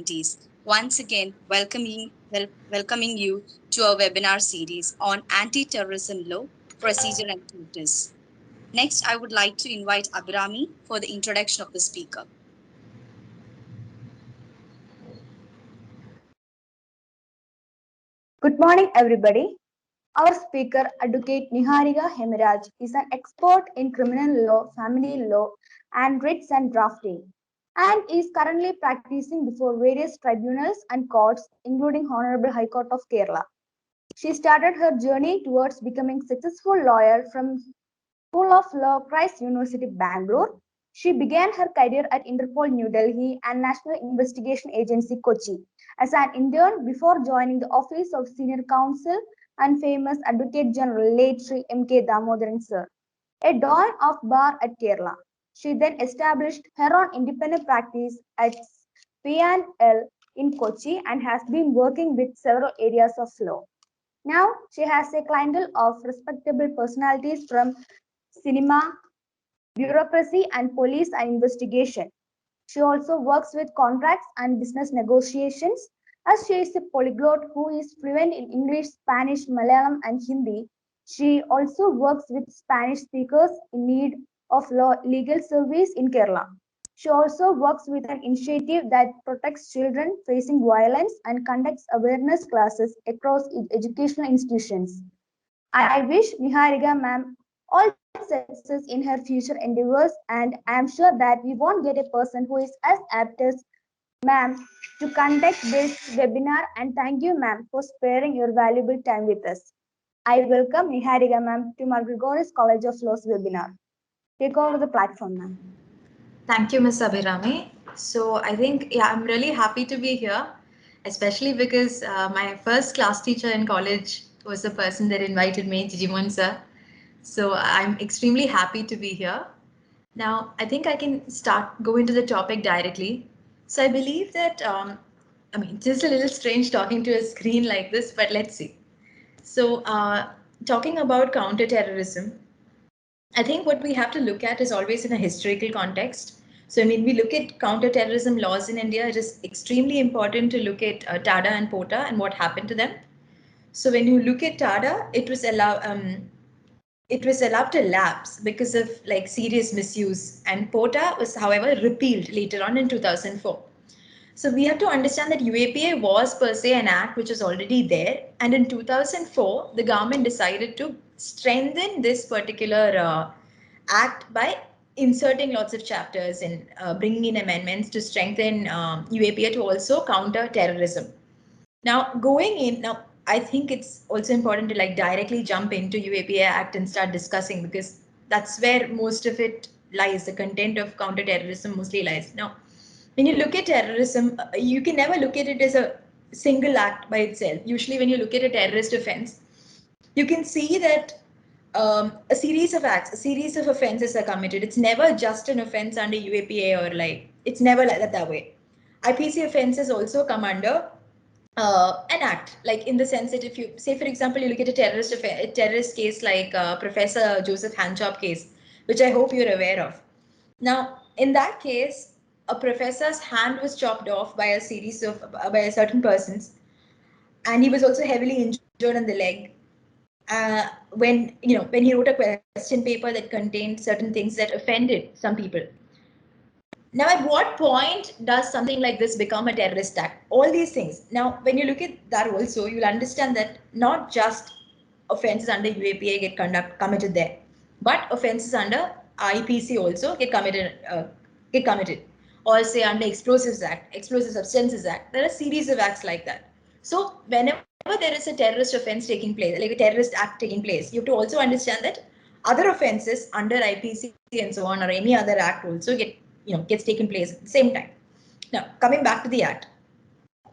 Penalties. Once again, welcoming you to our webinar series on anti-terrorism law, procedure and practice. Next, I would like to invite Abhirami for the introduction of the speaker. Good morning, everybody. Our speaker, Advocate Niharika Hemiraj, is an expert in criminal law, family law, and writs and drafting, and is currently practicing before various tribunals and courts, including Honorable High Court of Kerala. She started her journey towards becoming a successful lawyer from School of Law, Christ University, Bangalore. She began her career at Interpol New Delhi and National Investigation Agency Kochi as an intern before joining the office of Senior Counsel and famous Advocate General late Sri M.K. Damodaran Sir, a dawn of bar at Kerala. She then established her own independent practice at P&L in Kochi and has been working with several areas of law. Now, she has a clientele of respectable personalities from cinema, bureaucracy, and police and investigation. She also works with contracts and business negotiations. As she is a polyglot who is fluent in English, Spanish, Malayalam, and Hindi, she also works with Spanish speakers in need of legal service in Kerala. She also works with an initiative that protects children facing violence and conducts awareness classes across educational institutions. I wish Niharika ma'am all success in her future endeavors, and I am sure that we won't get a person who is as apt as ma'am to conduct this webinar, and thank you ma'am for sparing your valuable time with us. I welcome Niharika ma'am to Margaret College of Law's webinar. Take over the platform, ma'am. Thank you, Ms. Abhirami. So I think, I'm really happy to be here, especially because my first class teacher in college was the person that invited me, Jijimon sir. So I'm extremely happy to be here. Now, I think I can go into the topic directly. So I believe that, just a little strange talking to a screen like this, but let's see. So talking about counterterrorism, I think what we have to look at is always in a historical context. So, we look at counterterrorism laws in India, it is extremely important to look at TADA and POTA and what happened to them. So, when you look at TADA, it was allowed to lapse because of serious misuse, and POTA was, however, repealed later on in 2004. So we have to understand that UAPA was per se an act which was already there, and in 2004 the government decided to strengthen this particular act by inserting lots of chapters and bringing in amendments to strengthen UAPA to also counter terrorism. Now I think it's also important to directly jump into UAPA Act and start discussing, because that's where most of it lies. The content of counter-terrorism mostly lies. Now, when you look at terrorism, you can never look at it as a single act by itself. Usually when you look at a terrorist offense, you can see that a series of acts, a series of offenses are committed. It's never just an offense under UAPA, or it's never like that way. IPC offenses also come under an act, in the sense that if you say, for example, you look at a terrorist case like Professor Joseph Handjob case, which I hope you're aware of. Now, in that case, a professor's hand was chopped off by a certain persons, and he was also heavily injured on the leg. When he wrote a question paper that contained certain things that offended some people. Now, at what point does something like this become a terrorist act? All these things. Now, when you look at that also, you'll understand that not just offences under UAPA get committed there, but offences under IPC also get committed. Or say under Explosives Act, Explosive Substances Act. There are a series of acts like that. So whenever there is a terrorist offence taking place, like a terrorist act taking place, you have to also understand that other offences under IPC and so on, or any other act also gets taken place at the same time. Now, coming back to the act,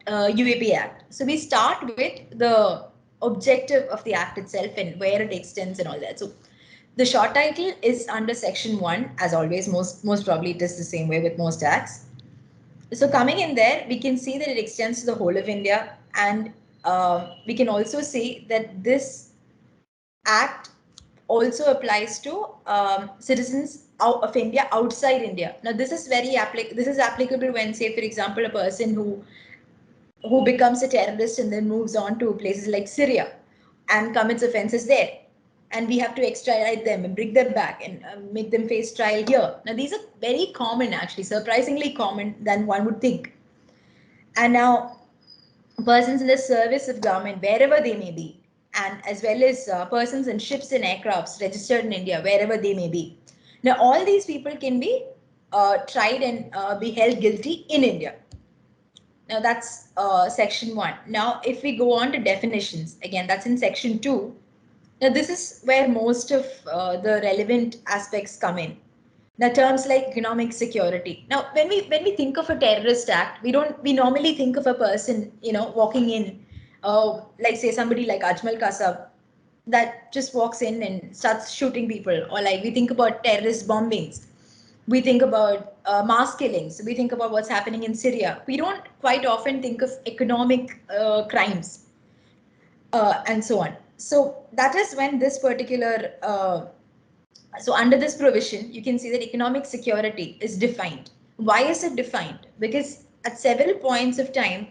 UAP Act. So we start with the objective of the act itself and where it extends and all that. So the short title is under section 1, as always. Most probably it is the same way with most acts. So coming in there, we can see that it extends to the whole of India, and we can also see that this act also applies to citizens out of India outside India. Now this is this is applicable when, say, for example, a person who becomes a terrorist and then moves on to places like Syria and commits offenses there. And we have to extradite them and bring them back and make them face trial here. Now, these are very common, actually, surprisingly common than one would think. And now, persons in the service of government, wherever they may be, and as well as persons in ships and aircrafts registered in India, wherever they may be. Now, all these people can be tried and be held guilty in India. Now that's section 1. Now if we go on to definitions, again that's in section 2. Now this is where most of the relevant aspects come in. Now terms like economic security. Now when we think of a terrorist act, we normally think of a person, walking in, like say somebody like Ajmal Kasab that just walks in and starts shooting people, or like we think about terrorist bombings, we think about mass killings, we think about what's happening in Syria. We don't quite often think of economic crimes and so on. So that is when this particular so under this provision, you can see that economic security is defined. Why is it defined? Because at several points of time,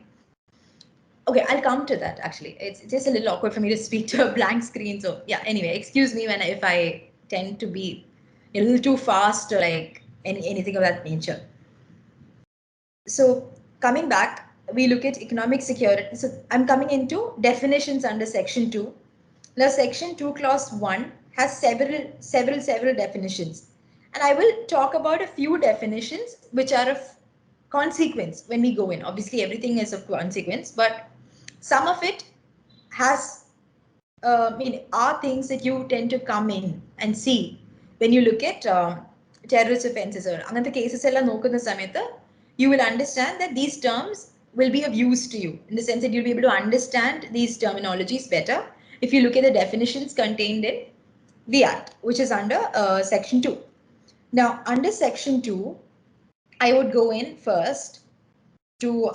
okay, I'll come to that actually. It's just a little awkward for me to speak to a blank screen. So yeah, anyway, excuse me if I tend to be a little too fast or like anything of that nature. So coming back, we look at economic security. So I'm coming into definitions under section 2. Now section 2 clause 1 has several definitions. And I will talk about a few definitions which are of consequence when we go in. Obviously everything is of consequence, but some of it has are things that you tend to come in and see when you look at terrorist offenses or another cases you will understand that these terms will be of use to you in the sense that you'll be able to understand these terminologies better if you look at the definitions contained in the act, which is under section 2. Now under section 2, I would go in first to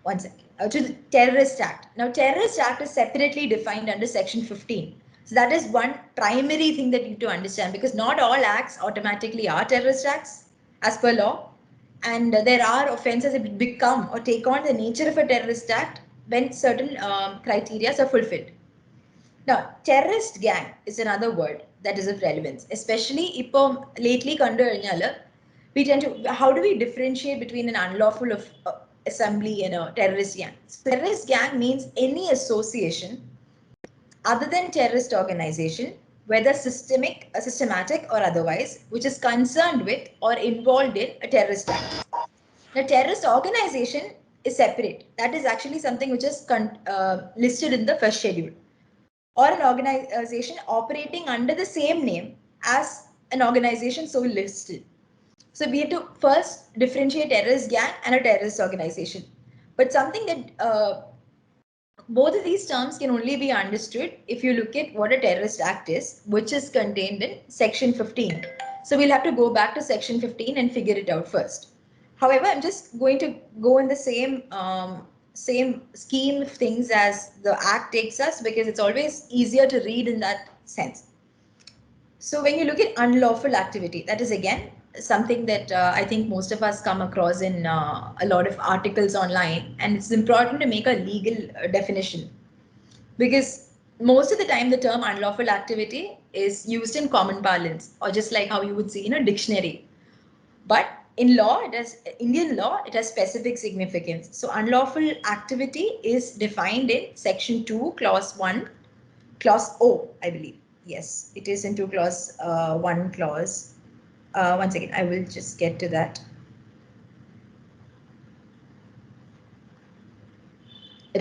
one second. To the Terrorist Act. Now, Terrorist Act is separately defined under Section 15. So that is one primary thing that you need to understand, because not all acts automatically are terrorist acts as per law. And there are offences that become or take on the nature of a terrorist act when certain criteria are fulfilled. Now, terrorist gang is another word that is of relevance, especially lately we tend to, how do we differentiate between an unlawful assembly and a terrorist gang? So terrorist gang means any association other than terrorist organization, whether systematic or otherwise, which is concerned with or involved in a terrorist act. The terrorist organization is separate. That is actually something which is listed in the first schedule, or an organization operating under the same name as an organization so listed. So we have to first differentiate terrorist gang and a terrorist organization. But something that both of these terms can only be understood if you look at what a terrorist act is, which is contained in section 15. So we'll have to go back to section 15 and figure it out first. However, I'm just going to go in the same scheme of things as the act takes us, because it's always easier to read in that sense. So when you look at unlawful activity, that is again something that I think most of us come across in a lot of articles online, and it's important to make a legal definition, because most of the time the term unlawful activity is used in common parlance, or just like how you would see in a dictionary. But in law, Indian law, it has specific significance. So unlawful activity is defined in section 2 clause 1 clause O, I believe. Yes, it is into clause 1 clause. One second, I will just get to that.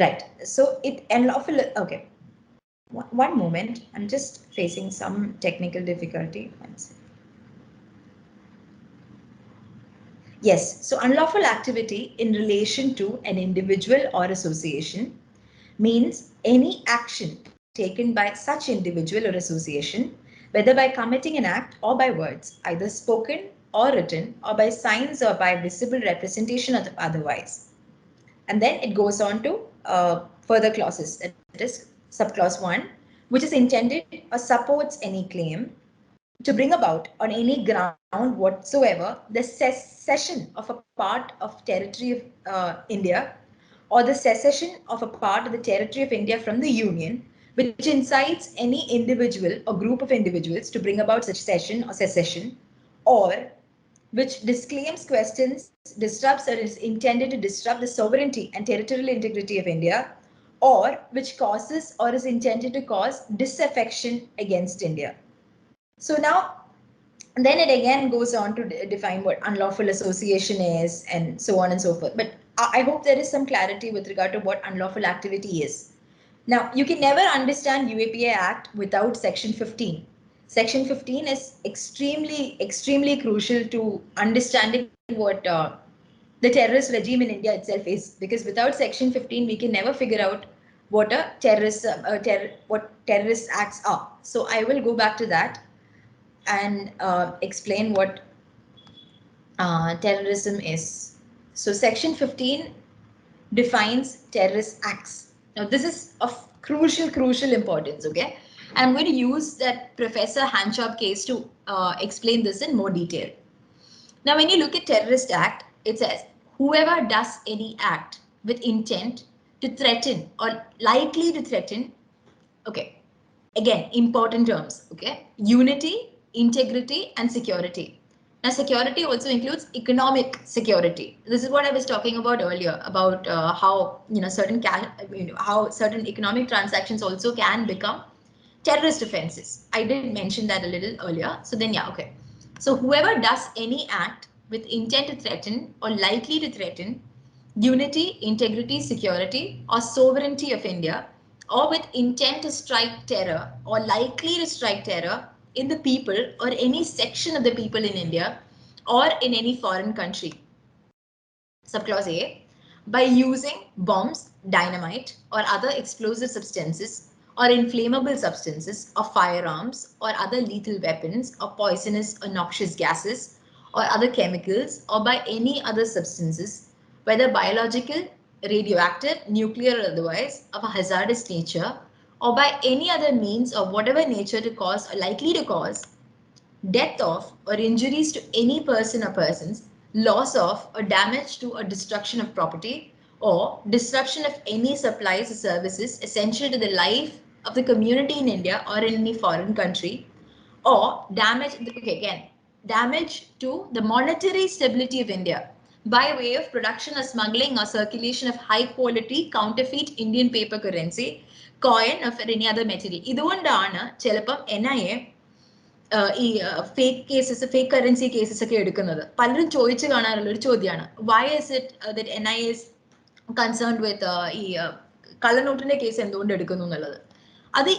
Right, so it unlawful, okay. One moment, I'm just facing some technical difficulty. One second. Yes, so unlawful activity in relation to an individual or association means any action taken by such individual or association, whether by committing an act or by words, either spoken or written, or by signs or by visible representation or otherwise. And then it goes on to further clauses, that is subclause 1, which is intended or supports any claim to bring about on any ground whatsoever the cession of a part of territory of India or the secession of a part of the territory of India from the Union, which incites any individual or group of individuals to bring about such cession or secession, or which disclaims, questions, disrupts, or is intended to disrupt the sovereignty and territorial integrity of India, or which causes or is intended to cause disaffection against India. So now, then it again goes on to define what unlawful association is and so on and so forth. But I hope there is some clarity with regard to what unlawful activity is. Now, you can never understand UAPA Act without Section 15. Section 15 is extremely crucial to understanding what the terrorist regime in India itself is. Because without Section 15, we can never figure out what what terrorist acts are. So I will go back to that and explain what terrorism is. So, Section 15 defines terrorist acts. Now, this is of crucial importance, okay? I'm going to use that Professor Hanchop case to explain this in more detail. Now, when you look at terrorist act, it says whoever does any act with intent to threaten or likely to threaten, okay, again, important terms, okay? Unity, integrity, and security. Now, security also includes economic security. This is what I was talking about earlier about how how certain economic transactions also can become terrorist offenses. I did mention that a little earlier. So then, yeah, okay. So whoever does any act with intent to threaten or likely to threaten unity, integrity, security, or sovereignty of India, or with intent to strike terror or likely to strike terror in the people or any section of the people in India or in any foreign country. Subclause A, by using bombs, dynamite, or other explosive substances, or inflammable substances, or firearms, or other lethal weapons, or poisonous or noxious gases, or other chemicals, or by any other substances, whether biological, radioactive, nuclear, or otherwise, of a hazardous nature, or by any other means of whatever nature to cause or likely to cause death of or injuries to any person or persons, loss of or damage to or destruction of property, or disruption of any supplies or services essential to the life of the community in India or in any foreign country, or damage, okay, again, damage to the monetary stability of India by way of production or smuggling or circulation of high quality counterfeit Indian paper currency, coin or any other material. ഇതുകൊണ്ടാണ് ചിലപ്പം NIA ഈ fake cases fake currency cases ഒക്കെ എടുക്കുന്നത് പലരും ചോദിച്ചു കാണാറുള്ള ഒരു ചോദ്യമാണ് why is it that NIA is concerned with ഈ കള്ളനോട്ടിന്റെ കേസ് എന്തുകൊണ്ട് എടുക്കുന്നു എന്നുള്ളത് അത്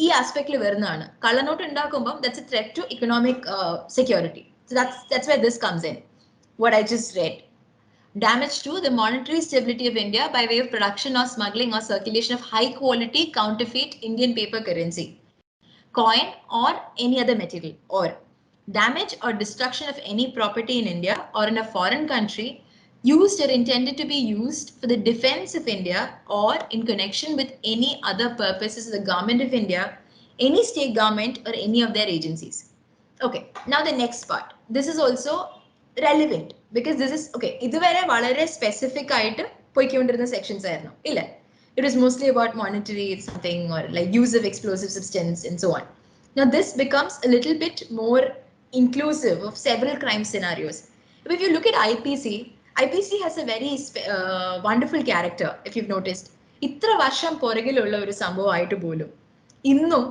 ഈ ആസ്പെക്റ്റിൽ വരുന്നതാണ് കള്ളനോട്ട് ഉണ്ടാക്കുമ്പോൾ that's a threat to economic security so that's where this comes in what I just read. Damage to the monetary stability of India by way of production or smuggling or circulation of high quality counterfeit Indian paper currency, coin, or any other material, or damage or destruction of any property in India or in a foreign country used or intended to be used for the defense of India or in connection with any other purposes of the government of India, any state government, or any of their agencies. Okay, now the next part. This is also relevant because this is okay. ഇതുവരെ വളരെ specific ആയിട്ട് പോയിക്കൊണ്ടിരുന്ന sections ആയിരുന്നു ഇല്ലേ? It was mostly about monetary something or like use of explosive substance and so on. Now this becomes a little bit more inclusive of several crime scenarios. If you look at IPC has a very wonderful character if you've noticed. ഇത്ര വർഷം പുറകിലുള്ള ഒരു സംഭവമായിട്ട് പോലും ഇന്നും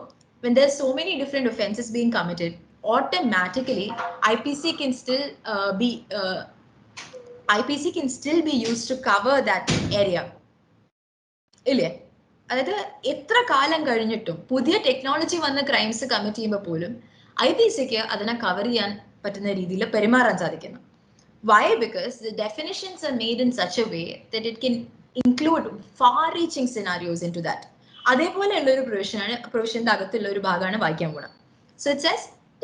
when there's so many different offenses being committed, automatically IPC can still be used to cover that area. ഇല്ലേ അതായത് എത്ര കാലം കഴിഞ്ഞിട്ടും പുതിയ ടെക്നോളജി വന്ന ക്രൈംസ് കമ്മിറ്റ് ചെയ്യുമ്പോൾ പോലും IPCക്ക് അതിനെ കവർ ചെയ്യാൻ പറ്റുന്ന രീതിയിൽ പെരുമാറാൻ സാധിക്കുന്നു. Why? Because the definitions are made in such a way that it can include far-reaching scenarios into that. അതേപോലെയുള്ള ഒരു പ്രൊവിഷന്റെ അകത്തുള്ള ഒരു ഭാഗമാണ് വായിക്കാൻ പോണത്. So it says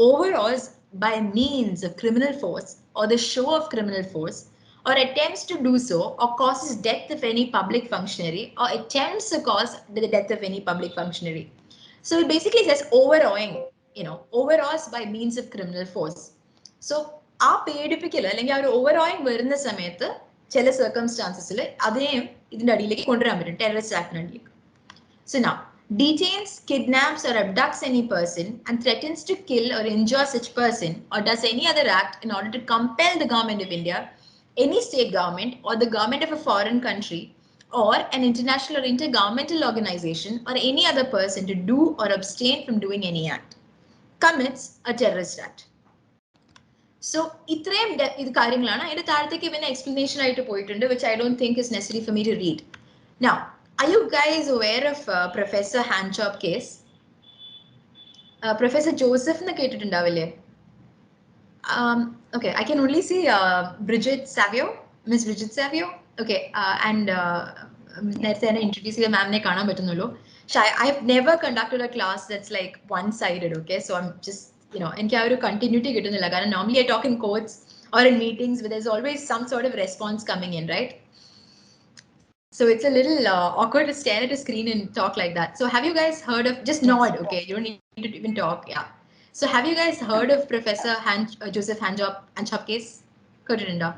overall by means of criminal force or the show of criminal force or attempts to do so or causes death of any public functionary or attempts to cause the death of any public functionary. So it basically says overawing overalls by means of criminal force. So ആ പേടിപ്പിക്കൽ അല്ലെങ്കിൽ ആ ഒരു ഓവറോയിങ് വരുന്ന സമയത്ത് ചില സർക്കംസ്റ്റാൻസസിൽ അതിനെയും ഇതിന്റെ അടിയിലേക്ക് കൊണ്ടുവരാൻ പറ്റും, ടെററിസ്റ്റ് ആക്ടിന്റെ അടിയിലേക്ക്. So now, detains, kidnaps or abducts any person and threatens to kill or injure such person or does any other act in order to compel the government of India, any state government or the government of a foreign country or an international or intergovernmental organization or any other person to do or abstain from doing any act commits a terrorist act. So ഇത്രയും ഇത് കാര്യങ്ങളാണ്. അതിന്റെ താഴത്തേക്ക് ഇവന് explanation ആയിട്ട് പോയിട്ടുണ്ട്, which I don't think is necessary for me to read. Now, are you guys aware of Professor Handjob case? Professor Joseph എന്ന് കേട്ടിട്ടുണ്ടാവില്ലേ? Okay, I can only see Bridget Savio, Miss Bridget Savio. Okay, and നേരത്തെ തന്നെ introduce ചെയ്ത മാമിനെ കാണാൻ പറ്റുന്നുള്ളൂ. പക്ഷെ I've never conducted a class that's like one-sided, okay? So I'm just, എനിക്ക് ആ ഒരു continuity കിട്ടുന്നില്ല. കാരണം normally I talk in courts or in meetings where there's always some sort of response coming in, right? So it's a little awkward to stare at a screen and talk like that. So have you guys heard of, just nod, okay? You don't need to even talk, yeah. So have you guys heard of Professor Joseph Handjob case? Kottirinda?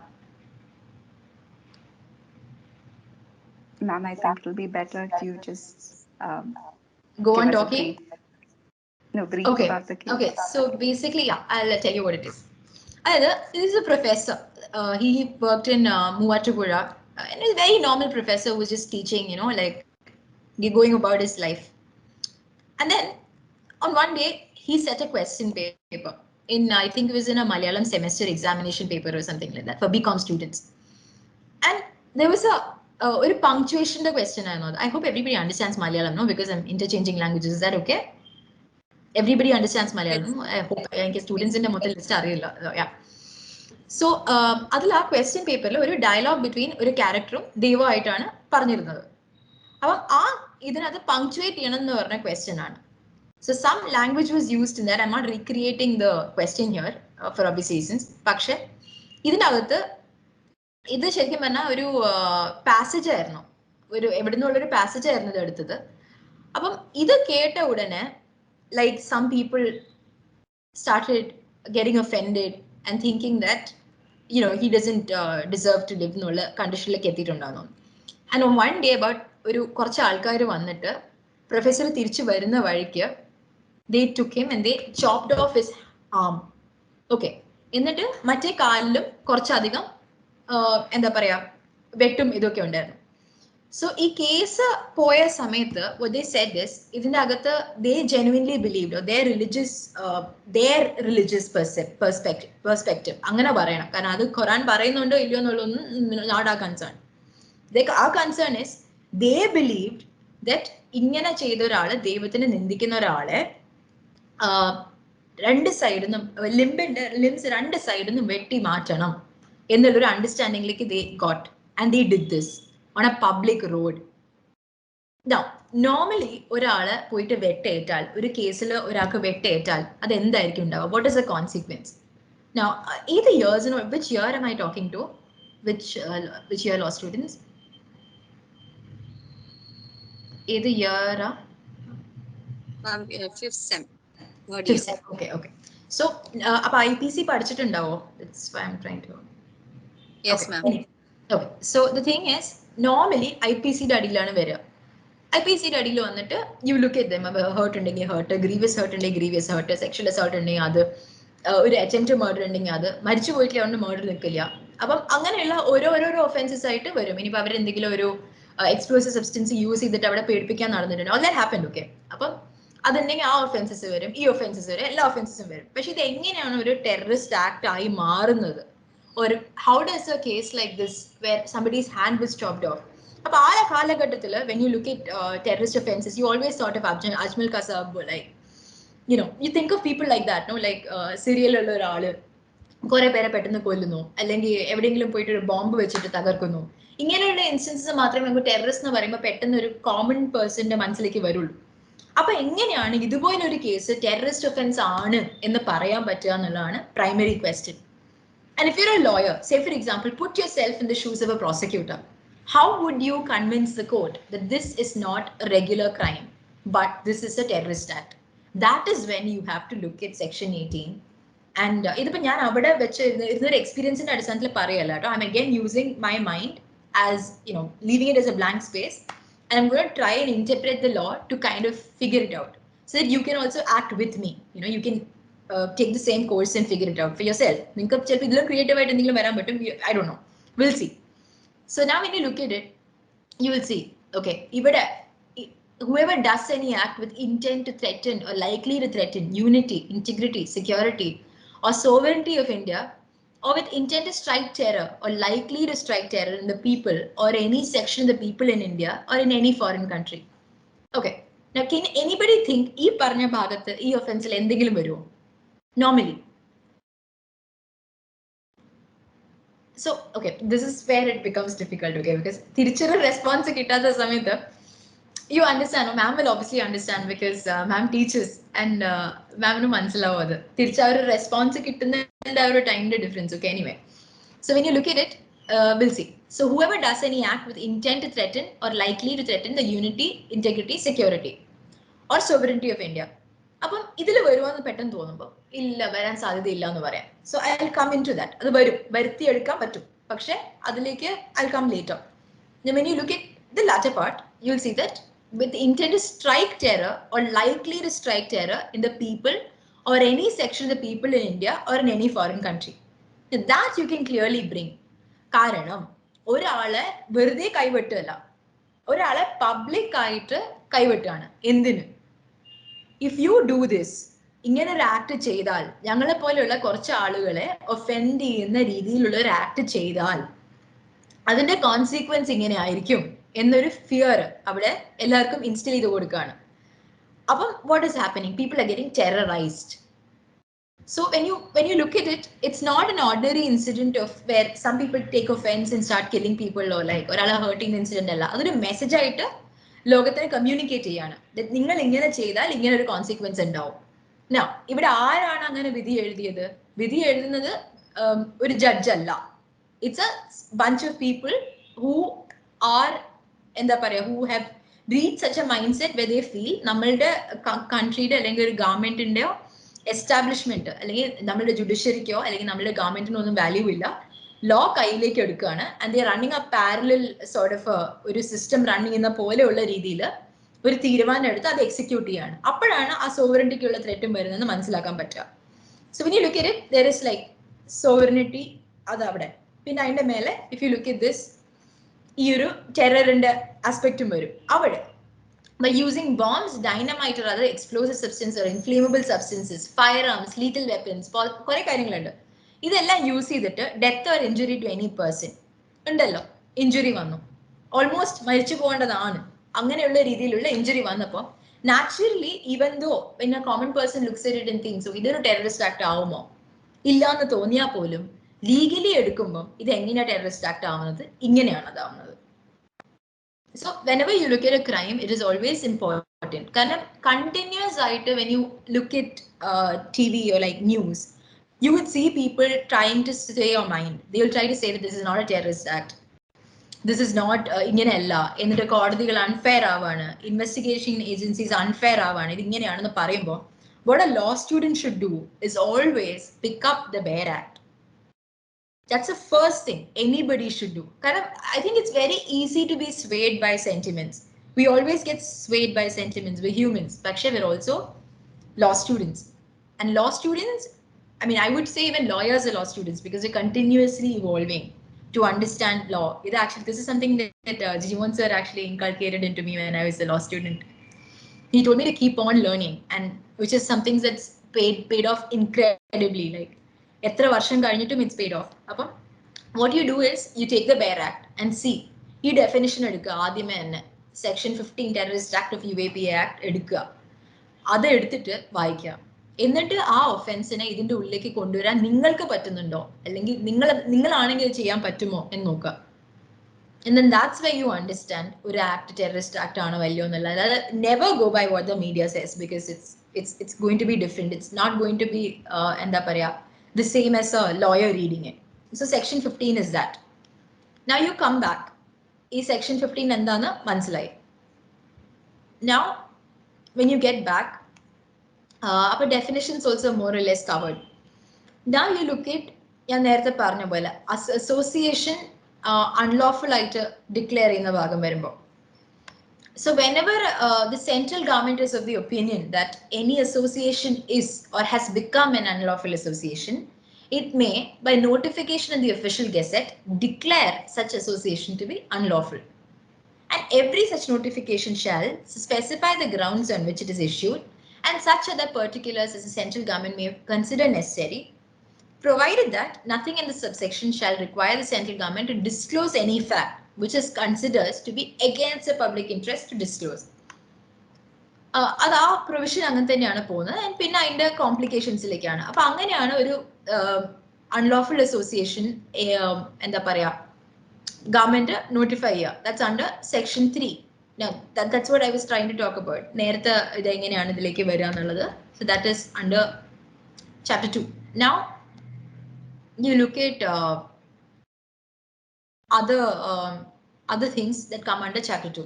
Ma'am, I think it'll be better if you just Go give on us talking. Brief Okay. about the case. Okay, so basically, yeah, I'll tell you what it is. This is a professor. He worked in Muvatupura, and a very normal professor who was just teaching, like going about his life. And then on one day, he set a question paper in, I think it was in a Malayalam semester examination paper or something like that for BCom students. And there was a punctuation the question. I hope everybody understands Malayalam, no? Because I'm interchanging languages. Is that okay? Everybody understands Malayalam. Yes. I hope students in the list are real. Yeah. So, അതിൽ ആ question പേപ്പറിൽ ഒരു dialogue between ഒരു ക്യാരക്ടറും ദൈവമായിട്ടാണ് പറഞ്ഞിരുന്നത്. അപ്പം ആ ഇതിനകത്ത് പങ്ക്ച്വേറ്റ് ചെയ്യണം എന്ന് പറഞ്ഞ ക്വസ്റ്റ്യൻ ആണ്. So some language was used in that. I'm not recreating the question here for obvious reasons. പക്ഷെ ഇതിനകത്ത് ഇത് ശരിക്കും പറഞ്ഞാൽ ഒരു പാസേജ് ആയിരുന്നു, ഒരു എവിടെ നിന്നുള്ളൊരു പാസേജ് ആയിരുന്നു ഇത് എടുത്തത്. അപ്പം ഇത് കേട്ട ഉടനെ like some people started getting offended and thinking that he doesn't deserve to live എന്നുള്ള കണ്ടീഷനിലേക്ക് എത്തിയിട്ടുണ്ടാകുന്നു. And on one day about ഒരു കുറച്ച് ആൾക്കാർ വന്നിട്ട് പ്രൊഫസർ തിരിച്ചു വരുന്ന വഴിക്ക് they took him and they chopped off his arm. Okay, എന്നിട്ട് മറ്റേ കാലിലും കുറച്ചധികം എന്താ പറയാ വെട്ടും ഇതൊക്കെ ഉണ്ടായിരുന്നു. So ഈ കേസ് പോയ സമയത്ത് what they said is ഇതിന്റെ അകത്ത് they genuinely believed or their religious perspective അങ്ങനെ പറയണം, കാരണം അത് ഖുറാൻ പറയുന്നുണ്ടോ ഇല്ലയോ എന്നുള്ളതൊന്നും not our concern. Our concern is they believed that ഇങ്ങനെ ചെയ്ത ഒരാള്, ദൈവത്തിനെ നിന്ദിക്കുന്ന ഒരാളെ രണ്ട് സൈഡിൽ നിന്നും ലിംസ് രണ്ട് സൈഡിൽ നിന്നും വെട്ടി മാറ്റണം എന്നുള്ളൊരു അണ്ടർസ്റ്റാൻഡിംഗിലേക്ക് they got and they did this on a public road. Now, normally ഒരാള് പോയിട്ട് വെട്ടേറ്റാൽ, ഒരു കേസിൽ ഒരാൾക്ക് വെട്ടേറ്റാൽ അത് എന്തായിരിക്കും ഉണ്ടാവുക? What is the consequence? Now, either years, which year am I talking to? Which year law students? Either year? Fifth sem. Fifth sem. Okay. So, അപ്പോൾ IPC പഠിച്ചിട്ടുണ്ടാവോ? That's why I'm trying to. Yes, ma'am. Okay. So the thing is, normally IPC അടിയിലാണ് വരിക. IPC അടിയിൽ വന്നിട്ട് you look at them, hurt ഉണ്ടെങ്കിൽ hurt, grievous hurt ഉണ്ടെങ്കിൽ grievous hurt, sexual assault ഉണ്ടെങ്കിൽ അത്, ഒരു attempt murder ഉണ്ടെങ്കിൽ അത്, മരിച്ചു പോയിട്ടില്ല അതുകൊണ്ട് murder നിൽക്കില്ല. അപ്പം അങ്ങനെയുള്ള ഓരോരോ ഒഫൻസസ് ആയിട്ട് വരും. ഇനിയിപ്പോൾ അവരെന്തെങ്കിലും ഒരു എക്സ്പ്ലോസീവ് സബ്സ്റ്റൻസ് യൂസ് ചെയ്തിട്ട് അവിടെ പേടിപ്പിക്കാൻ നടന്നിട്ടുണ്ട്, all that happened, okay? അപ്പം അതുണ്ടെങ്കിൽ ആ ഒഫൻസസ് വരും, ഈ ഒഫൻസസ് വരും, എല്ലാ ഒഫൻസസും വരും. പക്ഷെ ഇത് എങ്ങനെയാണ് ഒരു ടെററിസ്റ്റ് ആക്ട് ആയി മാറുന്നത്? Or how does a case like this where somebody's hand was chopped off? അപ്പോൾ ആ കാലഘട്ടത്തിൽ when you look at terrorist offenses, you always thought of Ajmal Kasab, like you think of people like that, no? Like serial ഉള്ള ഒരാള് കുറെ പേരെ പെട്ടെന്ന് കൊല്ലുന്നു, അല്ലെങ്കിൽ എവിടെയെങ്കിലും പോയിട്ട് ഒരു ബോംബ് വെച്ചിട്ട് തകർക്കുന്നു. ഇങ്ങനെയുള്ള ഇൻസ്റ്റൻസസ് മാത്രമേ നമുക്ക് ടെററിസ്റ്റ് എന്ന് പറയുമ്പോൾ പെട്ടെന്ന് ഒരു കോമൺ പേഴ്സന്റെ മനസ്സിലേക്ക് വരുള്ളൂ. അപ്പൊ എങ്ങനെയാണ് ഇതുപോലൊരു കേസ് ടെററിസ്റ്റ് ഒഫൻസ് ആണ് എന്ന് പറയാൻ പറ്റുക എന്നുള്ളതാണ് primary question. And if you're a lawyer, say for example, put yourself in the shoes of a prosecutor. How would you convince the court that this is not a regular crime, but this is a terrorist act? That is when you have to look at section 18. And ഇതിപ്പോൾ ഞാൻ അവിടെ വെച്ച് ഇരുന്നൊരു എക്സ്പീരിയൻസിന്റെ അടിസ്ഥാനത്തിൽ പറയല്ല കേട്ടോ. I'm again using my mind as, you know, leaving it as a blank space, and I'm going to try and interpret the law to kind of figure it out so that you can also act with me. You know, you can take the same course and figure it out for yourself. നിങ്ങൾക്ക് ചിലപ്പോൾ ഇതിലും creative ആയിട്ട് എന്തെങ്കിലും വരാൻ പറ്റും. I don't know, we'll see. So now when you look at it, you will see, okay, ഇവിടെ whoever does any act with intent to threaten or likely to threaten unity, integrity, security, or sovereignty of India, or with intent to strike terror or likely to strike terror in the people or any section of the people in India or in any foreign country. Okay, now can anybody think ഈ പറഞ്ഞ ഭാഗത്ത് ഈ ഒഫൻസിൽ എന്തെങ്കിലും വരുമോ normally? So, okay, this is where it becomes difficult, okay, because തിരിച്ചൊരു response കിട്ടാത്ത സമയത്ത് you understand, no? Ma'am will obviously understand because ma'am teaches and ma'am nu manasilavu adu tiricha oru response kittunnada oru time difference. Okay, anyway, so when you look at it, we'll see. So whoever does any act with intent to threaten or likely to threaten the unity, integrity, security or sovereignty of India, അപ്പം ഇതിൽ വരുവാന്ന് പെട്ടെന്ന് തോന്നുമ്പോൾ ഇല്ല, വരാൻ സാധ്യതയില്ല എന്ന് പറയാം. So I will come into that. അത് വരും, വരുത്തിയെടുക്കാൻ പറ്റും, പക്ഷെ അതിലേക്ക് I will come later. When you look at the latter part, you will see that with intent to strike terror or likely to strike terror in the people or any section of the people in India or in any foreign country. That you can clearly bring. കാരണം ഒരാളെ വെറുതെ കൈവെട്ടല്ല, ഒരാളെ public ആയിട്ട് കൈവെട്ടാണ്. എന്തിന്? If you do this, ഇങ്ങനെ ഒരു act ചെയ്താൽ, ഞങ്ങളെ പോലെയുള്ള കുറച്ച് ആളുകളെ ഒഫെൻഡ് ചെയ്യുന്ന രീതിയിലുള്ള ഒരു ആക്ട് ചെയ്താൽ അതിന്റെ കോൺസിക്വൻസ് ഇങ്ങനെ ആയിരിക്കും എന്നൊരു ഫിയർ അവിടെ എല്ലാവർക്കും ഇൻസ്റ്റിൽ ചെയ്ത് കൊടുക്കുകയാണ്. അപ്പം what is happening? People are getting terrorized. So when you look at it, it's not an ordinary incident of where some people take offense and start killing people or like ഒരാളെ hurting incident അല്ല. അതൊരു message ആയിട്ട് ലോകത്തിന് communicate ചെയ്യാണ്. നിങ്ങൾ ഇങ്ങനെ ചെയ്താൽ ഇങ്ങനെ ഒരു കോൺസിക്വൻസ് ഉണ്ടാവും. Now ഇവിടെ ആരാണ് അങ്ങനെ വിധി എഴുതിയത്? വിധി എഴുതുന്നത് ഒരു ജഡ്ജ് അല്ല. It's a bunch of people who are എന്താ പറയാ, who have reached such a mindset where they feel നമ്മളുടെ കൺട്രിയുടെ അല്ലെങ്കിൽ ഒരു ഗവൺമെന്റിന്റെയോ എസ്റ്റാബ്ലിഷ്മെന്റ് അല്ലെങ്കിൽ നമ്മുടെ ജുഡീഷ്യറിക്കോ അല്ലെങ്കിൽ നമ്മുടെ ഗവൺമെന്റിനോ ഒന്നും വാല്യൂ ഇല്ല, ലോ കയ്യിലേക്ക് എടുക്കുകയാണ്. And they running A parallel sort of ഒരു സിസ്റ്റം റൺ ചെയ്യുന്ന പോലെയുള്ള രീതിയിൽ ഒരു തീരുമാനം എടുത്ത് അത് എക്സിക്യൂട്ട് ചെയ്യാണ്. അപ്പോഴാണ് ആ സോവറിനിറ്റിക്കുള്ള ത്രെറ്റും വരുന്നതെന്ന് മനസ്സിലാക്കാൻ പറ്റുക. So when you look at it, there is like sovereignty, അത് അവിടെ. പിന്നെ അതിന്റെ മേലെ if you look at this, ഈ ഒരു ടെററിന്റെ ആസ്പെക്റ്റും വരും അവിടെ. By using bombs, dynamite or other explosive substances or inflammable substances, firearms, lethal weapons, കുറെ കാര്യങ്ങളുണ്ട്. ഇതെല്ലാം യൂസ് ചെയ്തിട്ട് death or injury to any person ഉണ്ടല്ലോ, ഇഞ്ചുറി വന്നു, ഓൾമോസ്റ്റ് മരിച്ചു പോകേണ്ടതാണ്, അങ്ങനെയുള്ള രീതിയിലുള്ള ഇഞ്ചുറി വന്നപ്പോൾ naturally even though when a common person looks at it and thinks ഇതൊരു ടെററിസ്റ്റ് ആക്ട് ആവുമോ, ഇല്ലാന്ന് തോന്നിയാൽ പോലും ലീഗലി എടുക്കുമ്പോൾ ഇത് എങ്ങനെയാണ് ടെററിസ്റ്റ് ആക്ട് ആവുന്നത്? ഇങ്ങനെയാണ് അതാവുന്നത്. So whenever you look at a crime, it is always important. Because continuous item, when you look at TV or like news, you would see people trying to say your mind. They will try to say that this is not a terrorist act. This is not inganella. എന്നിട്ട് കോടതികൾ unfair ആവാണ്, investigation agencies unfair ആവാണ്, ഇത് ഇങ്ങനെയാണെന്ന് പറയുമ്പോൾ what a law student should do is always pick up the bare act. That's the first thing anybody should do. I think it's very easy to be swayed by sentiments. We always get swayed by sentiments. We're humans. But we're also law students. And law students, I mean, I would say even lawyers are law students because we're continuously evolving to understand law. This is something that Jijimon sir actually inculcated into me when I was a law student. He told me to keep on learning, and which is something that's paid off incredibly. Like, എത്ര വർഷം കഴിഞ്ഞിട്ടും it's paid off. അപ്പം what you do is you take the bare act and see, ഈ definition എടുക്കുക ആദ്യമേ തന്നെ. Section 15 terrorist act of UAPA act എടുക്കുക, അത് എടുത്തിട്ട് വായിക്കുക. എന്നിട്ട് ആ ഒഫൻസിനെ ഇതിന്റെ ഉള്ളിലേക്ക് കൊണ്ടുവരാൻ നിങ്ങൾക്ക് പറ്റുന്നുണ്ടോ, അല്ലെങ്കിൽ നിങ്ങളാണെങ്കിൽ ഇത് ചെയ്യാൻ പറ്റുമോ എന്ന് നോക്കുക. And then that's where you understand ഒരു ആക്ട് ടെററിസ്റ്റ് ആക്ട് ആണോ വല്ലയോ എന്നുള്ള. അതായത് never go by what the media says because it's going to be different. It's not going to be എന്താ പറയാ the same as a lawyer reading it. So section 15 is that. Now you come back. ഈ section 15 എന്താന്ന് മനസ്സിലായി. Now when you get back, Our definitions also more or less covered. Now you look at ഞാൻ നേരത്തെ പറഞ്ഞ പോലെ association unlawful ആയിട്ട് declare ചെയ്യുന്ന ഭാഗം വരുമ്പോൾ. So whenever the central government is of the opinion that any association is or has become an unlawful association, it may, by notification in the official gazette, declare such association to be unlawful. And every such notification shall specify the grounds on which it is issued and such other particulars as the central government may consider necessary, provided that nothing in the subsection shall require the central government to disclose any fact which is considered to be against the public interest to disclose. അത് ആ provision അങ്ങനെ തന്നെയാണ് പോകുന്നത്. And പിന്നെ അതിൻ്റെ കോംപ്ലിക്കേഷൻസിലേക്കാണ്. അപ്പം അങ്ങനെയാണ് ഒരു അൺലോഫുൾ അസോസിയേഷൻ എന്താ പറയുക ഗവൺമെന്റ് നോട്ടിഫൈ ചെയ്യുക. That's under section 3. That's what I was trying to talk about. നേരത്തെ ഇത് എങ്ങനെയാണ് ഇതിലേക്ക് വരിക എന്നുള്ളത്. So that is under chapter 2. Now you look at other things that come under chapter 2.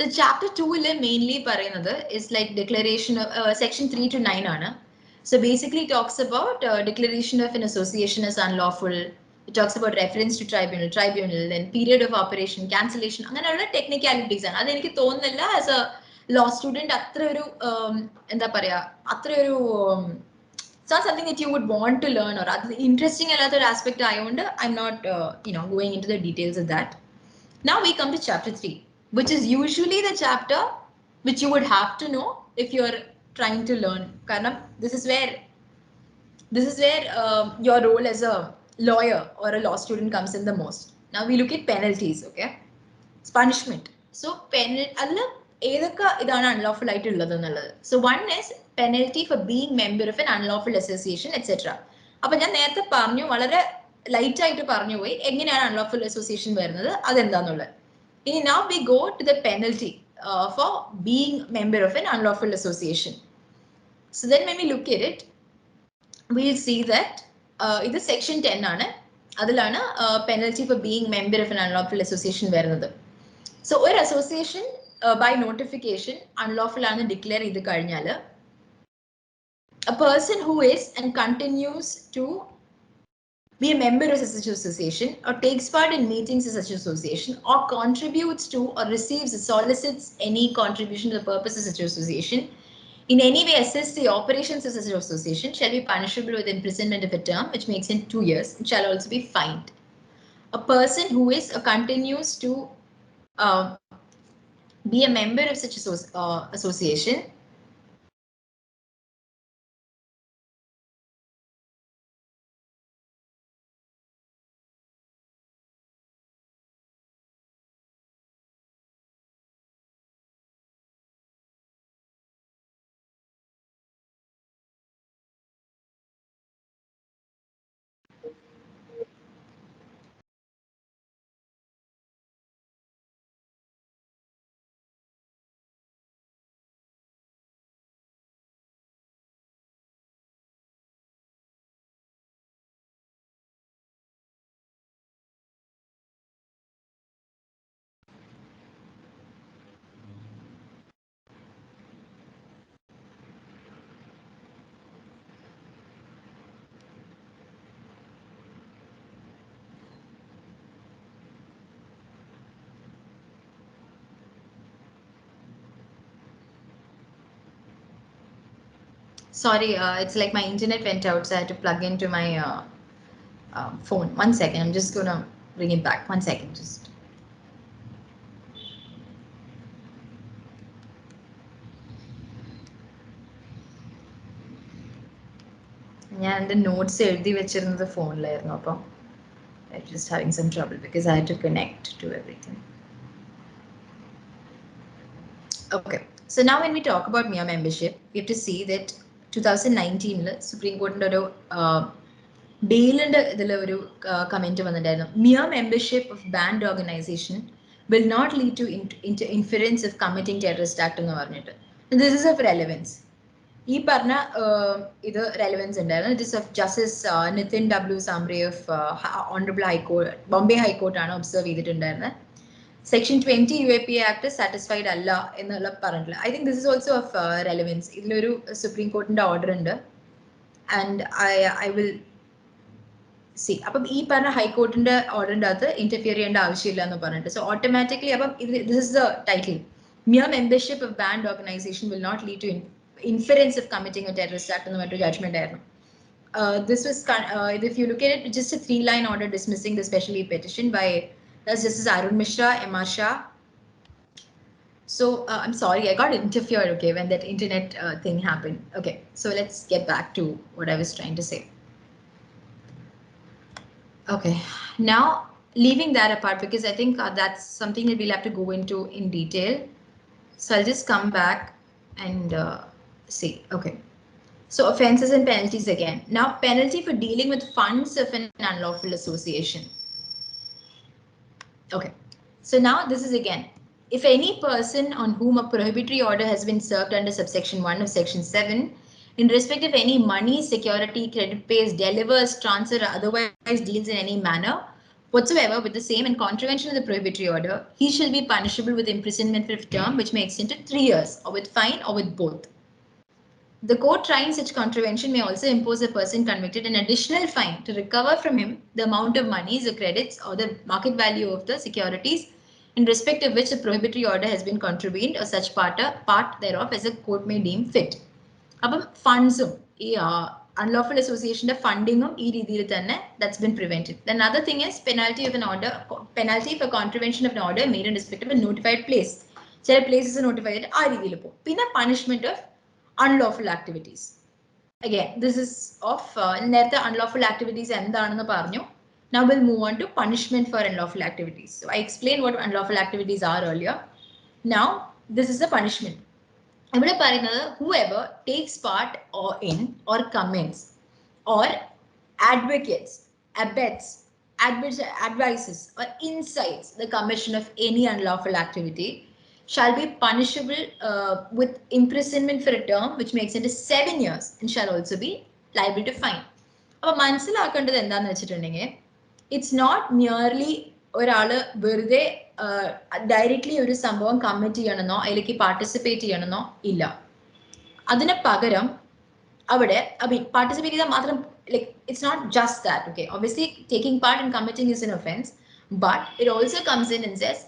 The chapter 2 mainly പറയുന്നത് is like declaration of section 3 to 9 ആണ്. So basically it talks about declaration of an association as unlawful. It talks about reference to tribunal, then period of operation, cancellation. അങ്ങനെയുള്ള technicalities ആണ്. അതെനിക്ക് തോന്നുന്നില്ല as a law student അത്ര ഒരു എന്താ പറയാ അത്ര ഒരു it's not something that you would want to learn or interesting another aspect I'm not going into the details of that. Now we come to chapter 3, which is usually the chapter which you would have to know if you're trying to learn. Karna, this is where your role as a lawyer or a law student comes in the most. Now we look at penalties, okay? It's punishment. So ഏതൊക്കെ ഇതാണ് unlawful ആയിട്ടുള്ളത് എന്നുള്ളത്. So one is penalty for being member of N unlawful association etcetera. അപ്പൊ ഞാൻ നേരത്തെ പറഞ്ഞു, വളരെ light ആയിട്ട് പറഞ്ഞു പോയി എങ്ങനെയാണ് അൺലോഫുൾ അസോസിയേഷൻ വരുന്നത് അതെന്താന്നുള്ളത്. ഇനി now we go to the penalty for being member of an unlawful association. So then when we look at it, we'll see that ഇത് സെക്ഷൻ 10 ആണ്. അതിലാണ് penalty for being member of N unlawful association വരുന്നത്. So ഒരു association by notification unlawful ആണ് declare ചെയ്ത് കഴിഞ്ഞാൽ a person who is and continues to be a member of such association or takes part in meetings of such association or contributes to or receives or solicits any contribution to the purpose of such association in any way assists the operations of such association shall be punishable with imprisonment of a term which makes it 2 years and shall also be fined. A person who is or continues to be a member of such association sorry, it's like my internet went out, so I had to plug into my phone. 1 second, I'm just gonna bring it back. 1 second, just. ഞാൻ എൻ്റെ notes എഴുതി വെച്ചിരുന്നത് ഫോണിലായിരുന്നു, അപ്പം just having some trouble because I had to connect to everything. Okay, so now when we talk about mere membership, we have to see that 2019 Supreme Court ഒരു ഡെയിലിൻ്റെ ഇതിൽ ഒരു comment വന്നിട്ടുണ്ടായിരുന്നു. Mere membership of banned organization will not lead to inference of committing terrorist act എന്ന് പറഞ്ഞിട്ട്. This is of relevance. ഈ പറഞ്ഞ ഇത് relevance ഉണ്ടായിരുന്നു. It is of justice Nitin W. Sambre of honourable high court, Bombay ഹൈക്കോർട്ടാണ് ഒബ്സർവ് ചെയ്തിട്ടുണ്ടായിരുന്നത്. Section 20 UAPA Act is satisfied alla ennulla parantilla. I think this is also of relevance. Idiloru Supreme Court inde order undu, and I will see. അപ്പം ഈ പറഞ്ഞ ഹൈക്കോർട്ടിന്റെ ഓർഡറിന്റെ അകത്ത് interfere ചെയ്യേണ്ട ആവശ്യമില്ല എന്ന് പറഞ്ഞിട്ട്, സോ ഓട്ടോമാറ്റിക്കലി അപ്പം this is the title, mere membership of banned organization will not lead to inference of committing a terrorist act എന്ന് പറഞ്ഞിട്ട് ജഡ്ജ്മെന്റ് ആയിരുന്നു. This was if you look at it, just a 3-line order dismissing the special leave petition by Justice Arun Mishra, Emma Shah. So I'm sorry, I got interfered, okay, when that internet thing happened. Okay, so let's get back to what I was trying to say. Okay, now leaving that apart, because I think that's something that we'll have to go into in detail. So I'll just come back and see. Okay. So offences and penalties again. Now penalty for dealing with funds of an unlawful association. Okay. So now this is again, if any person on whom a prohibitory order has been served under subsection 1 of section 7, in respect of any money, security, credit pays, delivers, transfer, or otherwise deals in any manner whatsoever with the same in contravention of the prohibitory order, he shall be punishable with imprisonment for a term which may extend to 3 years, or with fine, or with both. The court trying such contravention may also impose a person convicted an additional fine to recover from him the amount of monies or credits or the market value of the securities in respect of which the prohibitory order has been contravened, or such part thereof as the court may deem fit. അപ്പം ഫണ്ട്സും ഈ unlawful അസോസിയേഷന്റെ ഫണ്ടിങ്ങും ഈ രീതിയിൽ തന്നെ that's been prevented. Then another thing is penalty of an order, penalty for contravention of an order made in respect of a notified place. ചില places notify ചെയ്തിട്ട് ആ രീതിയിൽ പോകും. പിന്നെ punishment of unlawful activities. Again, this is of നേരത്തെ unlawful activities എന്താണെന്ന് പറഞ്ഞു. Now we'll move on to punishment for unlawful activities. So I explained what unlawful activities are earlier. Now this is the punishment. ഇവിടെ പറയുന്നത് whoever takes part or in or comments or advocates, abets, advises or incites the commission of any unlawful activity shall be punishable with imprisonment for a term which may extend to 7 years and shall also be liable to fine. അപ്പോൾ മനസ്സിലാക്കേണ്ടത് എന്താണെന്ന് വെച്ചിട്ടുണ്ടെങ്കിൽ, it's not merely ഒരാള് വെറുതെ directly ഒരു സംഭവം commit ചെയ്യണമെന്നോ അതിലേക്ക് participate ചെയ്യണമെന്നോ ഇല്ല. അതിന് പകരം അവിടെ പാർട്ടിസിപ്പേറ്റ് ചെയ്താൽ മാത്രം, like it's not just that, okay, obviously taking part in committing is an offense, but it also comes in and says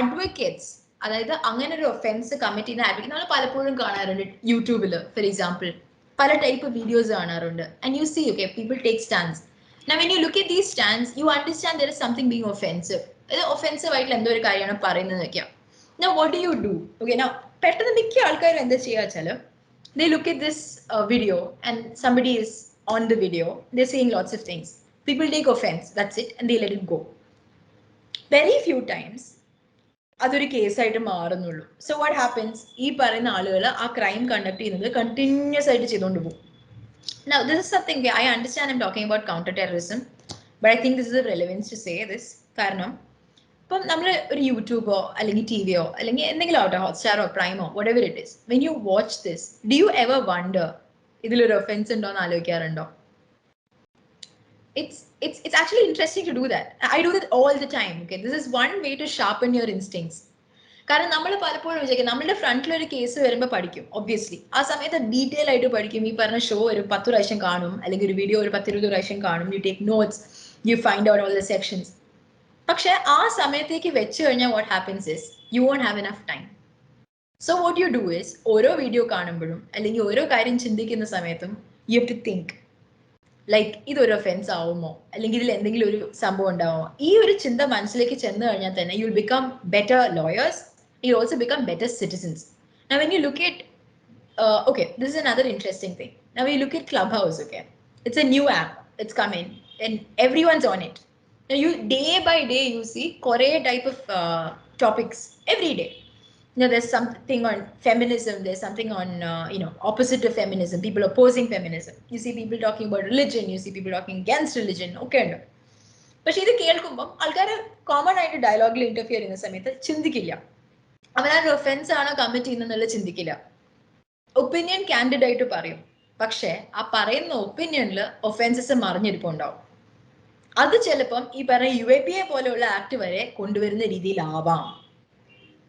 advocates, അതായത് അങ്ങനെ ഒരു ഒഫൻസ് കമ്മിറ്റ് ചെയ്യുന്ന ആഡ്വക്കേറ്റ് നമ്മൾ പലപ്പോഴും കാണാറുണ്ട് യൂട്യൂബിൽ ഫോർ എക്സാമ്പിൾ, പല ടൈപ്പ് വീഡിയോസ് കാണാറുണ്ട്, and you see okay people take stands. Now when you look at these stands you understand there is something being offensive. ഇത് ഒഫൻസീവ് ആയിട്ടുള്ള എന്തോ ഒരു കാര്യമാണ് പറയുന്നത് വെക്കാം. Now what do you do? Okay, now പെട്ടെന്ന് മിക്ക ആൾക്കാരും എന്താ ചെയ്യുക വെച്ചാൽ they look at this video and somebody is on the video, they're saying lots of things, people take offense, that's it, and they let it go. Very few times അതൊരു കേസായിട്ട് മാറുന്നുള്ളൂ. So what happens, ഈ പറയുന്ന ആളുകൾ ആ crime conduct ചെയ്യുന്നത് continuous ആയിട്ട് ചെയ്തുകൊണ്ട് പോകും. Now this is something I understand, I'm talking about counter-terrorism, but I think this is a relevance to say this. കാരണം ഇപ്പം നമ്മൾ ഒരു യൂട്യൂബോ അല്ലെങ്കിൽ ടി വിയോ അല്ലെങ്കിൽ എന്തെങ്കിലും ആവട്ടെ, ഹോട്ട്സ്റ്റാറോ primo whatever it is, when you watch this, do you ever wonder ഇതിലൊരു offence ഉണ്ടോ എന്ന് ആലോചിക്കാറുണ്ടോ? It's actually interesting to do that. I do that all the time. Okay, this is one way to sharpen your instincts. കാരണം നമ്മൾ പലപ്പോഴും വിചാരിക്കും നമ്മുടെ ഫ്രണ്ടിൽ ഒരു കേസ് വരുമ്പോൾ പഠിക്കും, ഒബ്വിയസ്ലി ആ സമയത്ത് ഡീറ്റെയിൽ ആയിട്ട് പഠിക്കും. ഈ പറഞ്ഞ ഷോ ഒരു 10 പ്രാവശ്യം കാണും, അല്ലെങ്കിൽ ഒരു വീഡിയോ ഒരു 10-20 പ്രാവശ്യം കാണും, you take notes, you find out all the sections. പക്ഷെ ആ സമയത്തേക്ക് വെച്ച് കഴിഞ്ഞാൽ what happens is you won't have enough time. So what you do is ഓരോ വീഡിയോ കാണുമ്പോഴും അല്ലെങ്കിൽ ഓരോ കാര്യം ചിന്തിക്കുന്ന സമയത്തും you have to think like ഇതൊരു ഒഫൻസ് ആവുമോ, അല്ലെങ്കിൽ ഇതിൽ എന്തെങ്കിലും ഒരു സംഭവം ഉണ്ടാവുമോ. ഈ ഒരു ചിന്ത മനസ്സിലേക്ക് ചെന്ന് കഴിഞ്ഞാൽ തന്നെ you will become better lawyers, you also become better citizens. Now when you look at okay, this is another interesting thing. Now when you look at Clubhouse, okay, it's a new app, it's come in and everyone's on it. Now you day by day you see Korea type of topics every day. There's something on feminism, there's something on opposite of feminism, people opposing feminism, you see people talking about religion, you see people talking against religion, okay. പക്ഷെ ഇത് കേൾക്കുമ്പം ആൾക്കാർ common ആയിട്ട് ഡയലോഗിൽ interfere ചെയ്യുന്ന സമയത്ത് ചിന്തിക്കില്ല അവനൊരു offence ആണോ commit ചെയ്യുന്നുള്ള ചിന്തിക്കില്ല. Opinion candid ആയിട്ട് പറയും, പക്ഷെ ആ പറയുന്ന ഒപ്പീനിയനിൽ ഒഫൻസസ് മറിഞ്ഞിരിപ്പുണ്ടാവും. അത് ചിലപ്പം ഈ പറഞ്ഞ UAPA പോലെയുള്ള ആക്ട് വരെ കൊണ്ടുവരുന്ന രീതിയിലാവാം.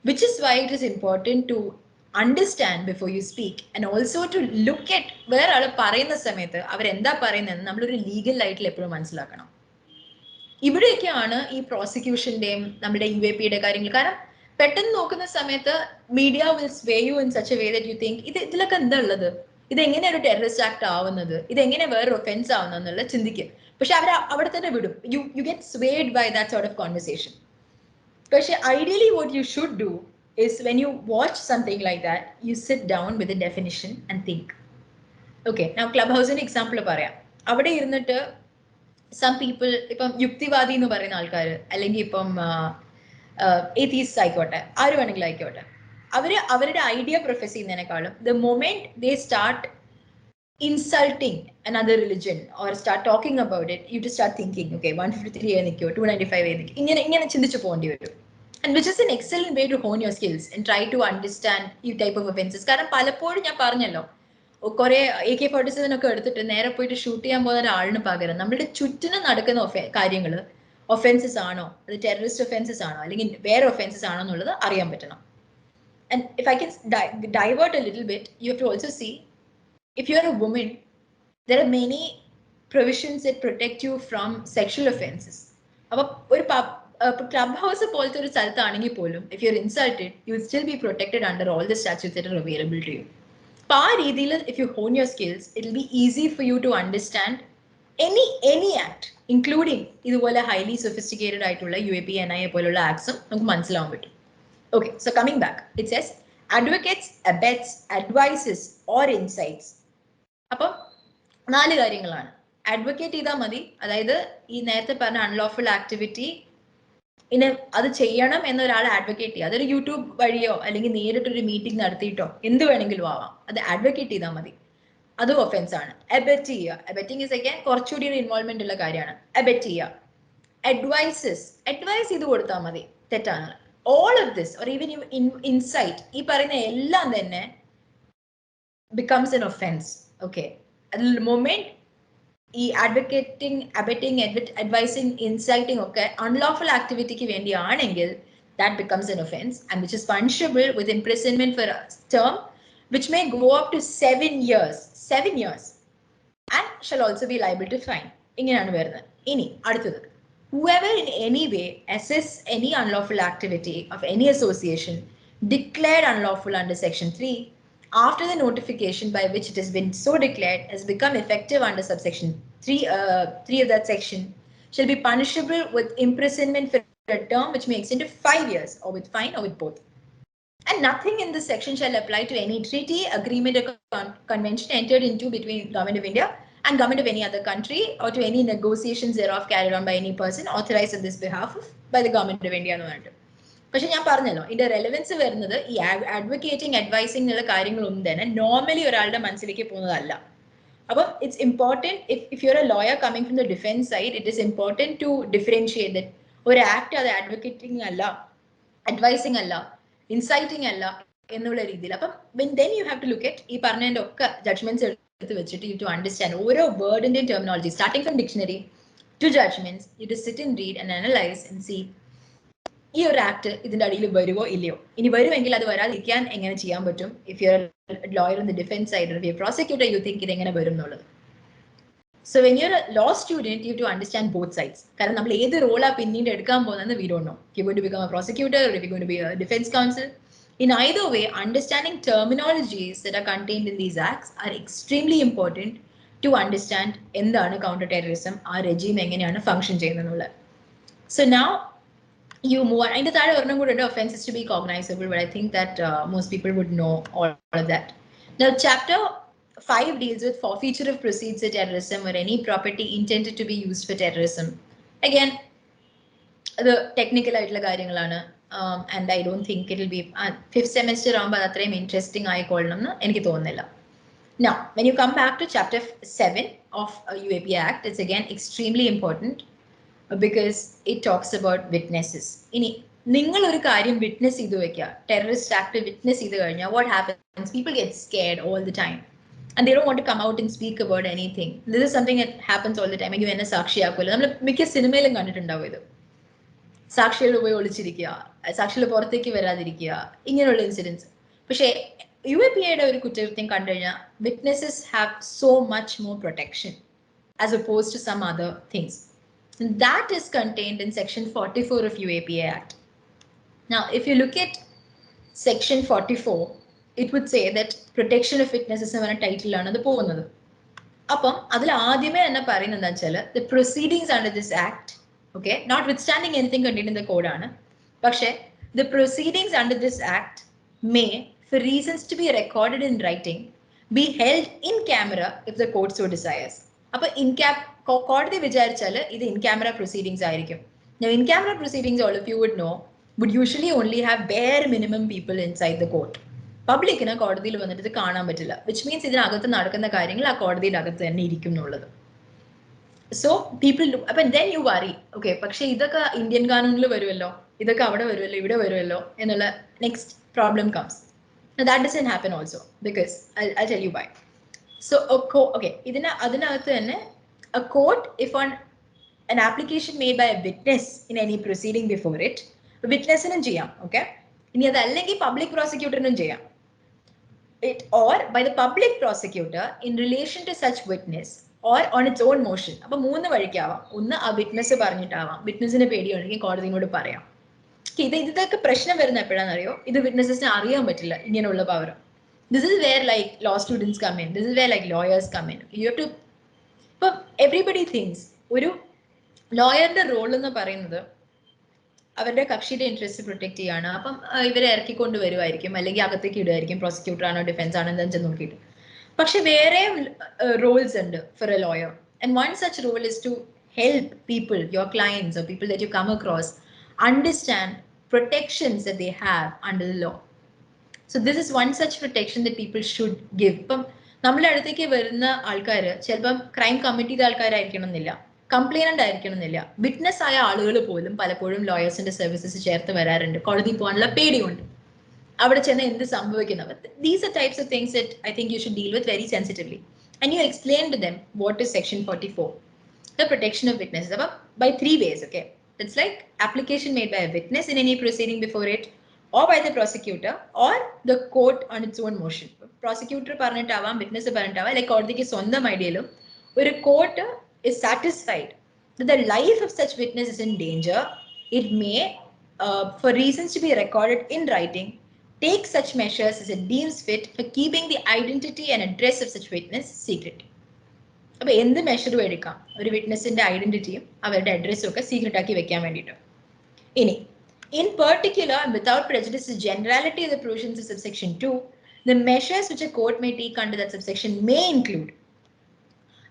Which is why it is important to understand before you speak and also to look at വേറെ ആൾ പറയുന്ന സമയത്ത് അവരെന്താ പറയുന്നതെന്ന് നമ്മളൊരു ലീഗൽ ലൈറ്റിൽ എപ്പോഴും മനസ്സിലാക്കണം. ഇവിടെയൊക്കെയാണ് ഈ പ്രോസിക്യൂഷന്റെയും നമ്മുടെ UAPയുടെ കാര്യങ്ങൾ. കാരണം പെട്ടെന്ന് നോക്കുന്ന സമയത്ത് media will sway you in such a way that you think ഇതിലൊക്കെ എന്താ ഉള്ളത്, ഇതെങ്ങനെ ഒരു ടെററിസ്റ്റ് ആക്ട് ആവുന്നത്, ഇതെങ്ങനെ വേറൊരു ഒഫൻസ് ആവുന്നത് എന്നുള്ള ചിന്തിക്കും. പക്ഷെ അവിടെ തന്നെ വിടും. You get swayed by that sort of conversation. പക്ഷെ ideally what you should do is when you watch something like that, you sit down with a definition and think. Okay, now Clubhouse-ന്റെ example പറയാം. അവിടെ ഇരുന്നിട്ട് some people, ഇപ്പം യുക്തിവാദി എന്ന് പറയുന്ന ആൾക്കാർ, അല്ലെങ്കിൽ ഇപ്പം ഏത്തീസ്റ്റ് ആയിക്കോട്ടെ, ആര് വേണമെങ്കിലും ആയിക്കോട്ടെ, അവരുടെ ഐഡിയ പ്രൊഫസ് ചെയ്യുന്നതിനേക്കാളും the moment they start insulting another religion or start talking about it, you just start thinking, okay, 153 നിൽക്കോ, 295 നിൽക്കോ, ഇങ്ങനെ ചിന്തിച്ചു പോകേണ്ടി വരും. And which is an excellent way to hone your skills and try to understand ഈ type of offenses. കാരണം പലപ്പോഴും ഞാൻ പറഞ്ഞല്ലോ, കുറെ AK-47 ഒക്കെ എടുത്തിട്ട് നേരെ പോയിട്ട് ഷൂട്ട് ചെയ്യാൻ പോകുന്ന ഒരാളിന് പകരം നമ്മുടെ ചുറ്റിനും നടക്കുന്ന കാര്യങ്ങൾ ഒഫൻസസ് ആണോ, അത് ടെററിസ്റ്റ് ഒഫൻസസ് ആണോ, അല്ലെങ്കിൽ വേറെ ഒഫൻസസ് ആണോ എന്നുള്ളത് അറിയാൻ പറ്റണം. And if I can divert a little bit, you have to also see, if you're a woman, there are many provisions that protect you from sexual offenses. അപ്പോൾ ഒരു ക്ലബ് ഹൗസ് പോലത്തെ ഒരു സ്ഥലത്താണെങ്കിൽ പോലും, if you're insulted, you will still be protected under all the statutes that are available to you. അപ്പോൾ ആ രീതിയിൽ if you hone your skills, it will be easy for you to understand any act, including ഇതുപോലെ highly sophisticated ആയിട്ടുള്ള UAP NIA പോലുള്ള ആക്ട്സും നമുക്ക് മനസ്സിലാവാൻ പറ്റും. Okay, so coming back, it says advocates, abets, advises or insights. അപ്പം 4 കാര്യങ്ങളാണ്. Advocate ചെയ്താൽ മതി, അതായത് ഈ നേരത്തെ പറഞ്ഞ അൺലോഫുൾ ആക്ടിവിറ്റി അത് ചെയ്യണം എന്നൊരാൾ അഡ്വക്കേറ്റ് ചെയ്യുക. അതൊരു യൂട്യൂബ് വഴിയോ അല്ലെങ്കിൽ നേരിട്ടൊരു മീറ്റിംഗ് നടത്തിയിട്ടോ എന്ത് വേണമെങ്കിലും ആവാം. അത് അഡ്വക്കേറ്റ് ചെയ്താൽ മതി, അതും ഒഫൻസ് ആണ്. എബറ്റ് ചെയ്യുക, എബറ്റിംഗ് ഇസ് അഗൈൻ കുറച്ചുകൂടി ഒരു ഇൻവോൾവ്മെന്റ് ഉള്ള കാര്യമാണ്. എബറ്റ് ചെയ്യുക. അഡ്വൈസ് ചെയ്ത് കൊടുത്താൽ മതി, തെറ്റാണ്. All of this or even insight, ഈ പറയുന്ന എല്ലാം തന്നെ becomes an offense. Okay, at the moment ഈ advocating, abetting, advising, inciting ഒക്കെ unlawful activity ക്ക് വേണ്ടിയാണെങ്കിൽ that becomes an offense, and which is punishable with imprisonment for a term which may go up to 7 years and shall also be liable to fine. ഇങ്ങനെയാണ് വരുന്നത്. ഇനി അടുത്തത്, whoever in any way assists any unlawful activity of any association declared unlawful under section 3 after the notification by which it has been so declared has become effective under subsection 3 of that section shall be punishable with imprisonment for a term which may extend to 5 years or with fine or with both. And nothing in this section shall apply to any treaty, agreement or convention entered into between Government of India and Government of any other country, or to any negotiations thereof carried on by any person authorized on this behalf of by the Government of India എന്ന് പറഞ്ഞിട്ട്. പക്ഷെ ഞാൻ പറഞ്ഞല്ലോ, ഇതിന്റെ relevance വരുന്നത് ഈ advocating, advising എന്നുള്ള കാര്യങ്ങളൊന്നും തന്നെ നോർമലി ഒരാളുടെ മനസ്സിലേക്ക് പോകുന്നതല്ല. അപ്പം it's important, if you are a lawyer coming from the defence side, it is important to differentiate that ഒരു ആക്ട് അത് അഡ്വക്കേറ്റിംഗ് അല്ല, അഡ്വൈസിംഗ് അല്ല, ഇൻസൈറ്റിംഗ് അല്ല എന്നുള്ള രീതിയിൽ. അപ്പം then you have to look at ഈ പറഞ്ഞതിൻ്റെ ഒക്കെ ജഡ്ജ്മെന്റ്സ് എടുത്ത് വെച്ചിട്ട് you to understand ഓരോ വേർഡിന്റെയും terminology, starting from dictionary to judgments, you to sit and read and analyze and see ഈ ഒരു ആക്ട് ഇതിന്റെ അടിയിൽ വരുമോ ഇല്ലയോ. ഇനി വരുമെങ്കിൽ അത് വരാതിരിക്കാൻ എങ്ങനെ ചെയ്യാൻ പറ്റും. If you are lawyer in the defence side, if you prosecutor, you think ഇത് എങ്ങനെ വരും എന്നുള്ളത്. So when you are a law student, you to understand both sides. കാരണം നമ്മൾ ഏത് റോളാണ് പിന്നീട് എടുക്കാൻ പോകുന്നത് we don't know. You going to become a prosecutor, or if you're going to be a defense counsel. In either way, understanding terminologies that are contained in these acts are extremely important to understand എന്താണ് counter terrorism, ആ regime എങ്ങനെയാണ് function ചെയ്യുന്നത്. So now you move on. അതിന്റെ താഴെ ഒരെണ്ണം കൂടെ ഉണ്ട്, offenses to be cognizable, but I think that most people would know all of that. Now chapter 5 deals with forfeiture of proceeds of terrorism or any property intended to be used for terrorism. Again, the technical ആയിട്ടുള്ള കാര്യങ്ങളാണ്, and I don't think it will be 5th semester ആകുമ്പോൾ അത് അത്രയും interesting ആയിക്കൊള്ളണം എന്ന് എനിക്ക് തോന്നുന്നില്ല. Now when you come back to chapter 7 of UAP Act, it's again extremely important because it talks about witnesses. ഇനി നിങ്ങൾ ഒരു കാര്യം വിറ്റ്നസ് ചെയ്ത് വെക്കുക, ടെററിസ്റ്റ് ആക്ട് വിറ്റ്നസ് ചെയ്ത് കഴിഞ്ഞാൽ what happens? People get scared all the time. and they don't want to come out and speak about anything. This is something that happens all the time. You എന്നെ സാക്ഷിയാക്കുമല്ലോ, നമ്മൾ മിക്ക സിനിമയിലും കണ്ടിട്ടുണ്ടാവും ഇത്. സാക്ഷികൾ പോയി ഒളിച്ചിരിക്കുക, സാക്ഷികൾ പുറത്തേക്ക് വരാതിരിക്കുക, ഇങ്ങനെയുള്ള ഇൻസിഡൻസ്. പക്ഷേ UAPAയുടെ ഒരു കുറ്റകൃത്യം കണ്ടു കഴിഞ്ഞാൽ witnesses have so much more protection as opposed to some other things. And that is contained in section 44 of UAPA Act. Now, if you look at section 44, it would say that protection of witnesses എന്ന ടൈറ്റിലാണ് അത് പോകുന്നത്. അപ്പം അതിൽ ആദ്യമേ തന്നെ പറയുന്നത് എന്താ വെച്ചാൽ the proceedings under this act, okay, notwithstanding anything contained in the code ആണ്, പക്ഷേ the proceedings under this act may, for reasons to be recorded in writing, be held in camera if the court so desires. അപ്പൊ കോടതി വിചാരിച്ചാൽ ഇത് in camera proceedings ആയിരിക്കും. Now, in camera proceedings, all of you would know, would usually only have bare minimum people inside the court. പബ്ലിക്കിന് കോടതിയിൽ വന്നിട്ട് ഇത് കാണാൻ പറ്റില്ല, വിച്ച് മീൻസ് ഇതിനകത്ത് നടക്കുന്ന കാര്യങ്ങൾ ആ കോടതിയുടെ അകത്ത് തന്നെ ഇരിക്കും എന്നുള്ളത്. സോ പീപ്പിൾ ഡു, അപ്പം ദെൻ യു വറി, ഓക്കെ, പക്ഷേ ഇതൊക്കെ ഇന്ത്യൻ കാനൂണിൽ വരുമല്ലോ, ഇതൊക്കെ അവിടെ വരുമല്ലോ, ഇവിടെ വരുമല്ലോ എന്നുള്ള next problem comes. That doesn't happen also, because I tell you why. So okay, അതിനകത്ത് തന്നെ a court, if on an application made by a witness in any proceeding before it, വിറ്റ്നസിനും ചെയ്യാം, ഓക്കെ, ഇനി അതല്ലെങ്കിൽ പബ്ലിക് പ്രോസിക്യൂട്ടറിനും ചെയ്യാം, it or by the public prosecutor in relation to such witness or on its own motion. അപ്പോൾ മൂന്ന് വഴിക്കാവാം. ഒന്ന് ആ witness പറഞ്ഞിട്ടാവാം, വിറ്റ്നസിന് പേടിയുണ്ടെങ്കിൽ കോടതിയോട് പറയാം. ഇതൊക്കെ പ്രശ്നം വരുന്ന എപ്പോഴാണെന്നറിയോ, ഇത് വിറ്റ്നസിന് അറിയാൻ പറ്റില്ല ഇങ്ങനെയുള്ള power. This is where like law students come in, this is where like lawyers come in. You have to, ഇപ്പം എവറിബഡി തിങ്സ് ഒരു ലോയറിന്റെ റോൾ എന്ന് പറയുന്നത് അവരുടെ കക്ഷിയുടെ ഇൻട്രസ്റ്റ് പ്രൊട്ടക്ട് ചെയ്യാണ്. അപ്പം ഇവരെ ഇറക്കിക്കൊണ്ട് വരുമായിരിക്കും, അല്ലെങ്കിൽ അകത്തേക്ക് ഇടുമായിരിക്കും, പ്രോസിക്യൂട്ടർ ആണോ ഡിഫൻസ് ആണോ എന്താ നോക്കിയിട്ട്. പക്ഷെ വേറെ റോൾസ് ഉണ്ട് for a lawyer, and one such role is to help people, your clients or people that you come across, understand protections that they have under the law. So this is one such protection that people should give. ഇപ്പം നമ്മുടെ അടുത്തേക്ക് വരുന്ന ആൾക്കാർ ചിലപ്പം crime commit ചെയ്ത ആൾക്കാരായിരിക്കണം എന്നില്ല, complainant ആയിരിക്കണം എന്നില്ല, വിറ്റ്നസ് ആയ ആളുകൾ പോലും പലപ്പോഴും ലോയേഴ്സിന്റെ സർവീസസ് ചേർത്ത് വരാറുണ്ട്, കോടതി പോകാനുള്ള പേടിയുണ്ട്, അവിടെ ചെന്ന് എന്ത് സംഭവിക്കുന്നത്. These are types of things that I think you should deal with very sensitively, and you explain to them what is section 44, the protection of witnesses. അപ്പം by 3 ways, okay, it's like application made by a witness in any proceeding before it, or by the prosecutor, or the court on its own motion. Prosecutor പറഞ്ഞിട്ടാവാം, witness പറഞ്ഞിട്ടാവാം, like കോടതിക്ക് സ്വന്തം ഐഡിയയിലും ഒരു court is satisfied that the life of such witness is in danger, it may, for reasons to be recorded in writing, take such measures as it deems fit for keeping the identity and address of such witness secret. അപ്പോൾ എന്ത് മെഷറും എടുക്കാം ഒരു വിറ്റ്നസിന്റെ ഐഡന്റിറ്റിയും അവരുടെ അഡ്രസ്സും ഒക്കെ secret ആക്കി വെക്കാൻ വേണ്ടിയിട്ട്. ഇനി in particular and without prejudice to generality of the provisions of subsection 2, the measures which a court may take under that subsection may include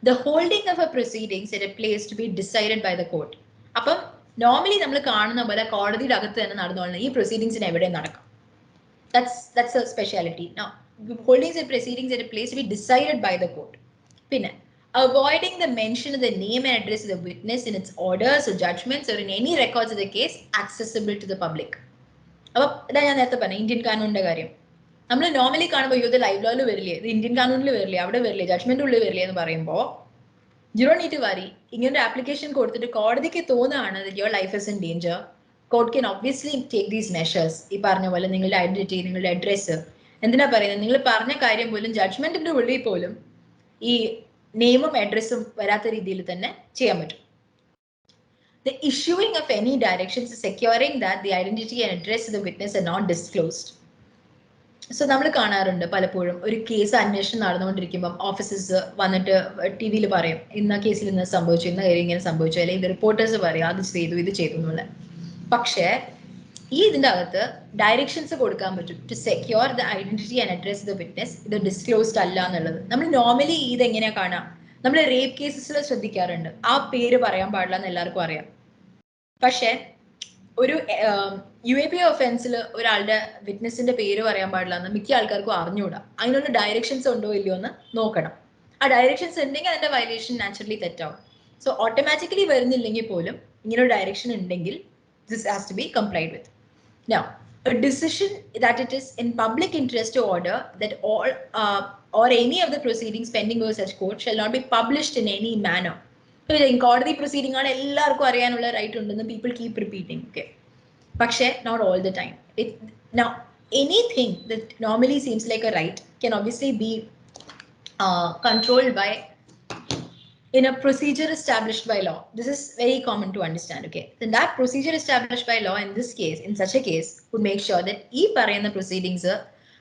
the holding of a proceedings at a place to be decided by the court. അപ്പം normally നമ്മൾ കാണുന്ന പോലെ കോടതിയുടെ അകത്ത് തന്നെ നടന്നുകൊള്ളുന്ന ഈ പ്രൊസീഡിങ്സിന് എവിടെ നടക്കാം. That's a speciality. Now, holding the proceedings at a place to be decided by the court. പിന്നെ avoiding the mention of the name and address of the witness in its orders or judgments or in any records of the case accessible to the public. അപ്പം ഇതാ ഞാൻ നേരത്തെ പറഞ്ഞ Indian കാനൂണിന്റെ കാര്യം. നമ്മൾ normally കാണുമ്പോൾ ഇത് ലൈവ് ലോയിൽ വരില്ലേ, ഇത് ഇന്ത്യൻ കാനൂണിൽ വരില്ലേ, അവിടെ വരില്ലേ, ജഡ്ജ്മെന്റ് ഉള്ളിൽ വരില്ലേ എന്ന് പറയുമ്പോൾ you don't need to worry. ഇങ്ങനൊരു ആപ്ലിക്കേഷൻ കൊടുത്തിട്ട് കോടതിക്ക് തോന്നുകയാണ് your life is in danger, court can obviously take these measures. ഈ പറഞ്ഞ പോലെ നിങ്ങളുടെ ഐഡന്റിറ്റി, നിങ്ങളുടെ അഡ്രസ്സ്, എന്തിനാ പറയുന്നത്, നിങ്ങൾ പറഞ്ഞ കാര്യം പോലും ജഡ്ജ്മെന്റിന്റെ ഉള്ളിൽ പോലും ഈ നെയിമും അഡ്രസ്സും വരാത്ത രീതിയിൽ തന്നെ ചെയ്യാൻ പറ്റും. The issuing of any directions is securing that the identity and address of the witness are not disclosed. So നമ്മൾ കാണാറുണ്ട് പലപ്പോഴും ഒരു കേസ് അന്വേഷണം നടന്നുകൊണ്ടിരിക്കുമ്പം ഓഫീസേഴ്സ് വന്നിട്ട് ടി വിയിൽ പറയും ഇന്ന കേസിൽ ഇന്ന് സംഭവിച്ചു, ഇന്ന കാര്യം ഇങ്ങനെ സംഭവിച്ചു, അല്ലെങ്കിൽ റിപ്പോർട്ടേഴ്സ് പറയും അത് ചെയ്തു ഇത് ചെയ്തു എന്നുള്ള. പക്ഷേ ഈ ഇതിൻ്റെ അകത്ത് ഡയറക്ഷൻസ് കൊടുക്കാൻ പറ്റും to secure the identity and address the witness, ഇത് ഡിസ്ക്ലോസ്ഡ് അല്ല എന്നുള്ളത്. നമ്മൾ നോർമലി ഇത് എങ്ങനെയാ കാണാം, നമ്മൾ റേപ്പ് കേസസിൽ ശ്രദ്ധിക്കാറുണ്ട്, ആ പേര് പറയാൻ പാടില്ല എന്ന് എല്ലാവർക്കും അറിയാം. പക്ഷേ ഒരു UAPA ഒഫൻസിൽ ഒരാളുടെ വിറ്റ്നസിന്റെ പേര് പറയാൻ പാടില്ല എന്ന് മിക്ക ആൾക്കാർക്കും അറിഞ്ഞുകൂടാ. അതിനുള്ള ഡയറക്ഷൻസ് ഉണ്ടോ ഇല്ലയോ എന്ന് നോക്കണം. ആ ഡയറക്ഷൻസ് ഉണ്ടെങ്കിൽ അതിന്റെ വയലേഷൻ നാച്ചുറലി തെറ്റാവും. സോ ഓട്ടോമാറ്റിക്കലി വരുന്നില്ലെങ്കിൽ പോലും ഇങ്ങനെ ഒരു ഡയറക്ഷൻ ഉണ്ടെങ്കിൽ this has to be complied with. Now, a decision that it is in public interest to order that all or any of the proceedings pending before such court shall not be published in any manner. So, in കോടതി proceeding ആണ് എല്ലാവർക്കും അറിയാനുള്ള right ഉണ്ടെന്ന് people keep repeating. Okay. പക്ഷേ not all the time. Now, anything that normally seems like a right can obviously be controlled by in a procedure established by law. This is very common to understand. Okay, then that procedure established by law in this case, in such a case, would make sure that ഈ പറയുന്ന proceedings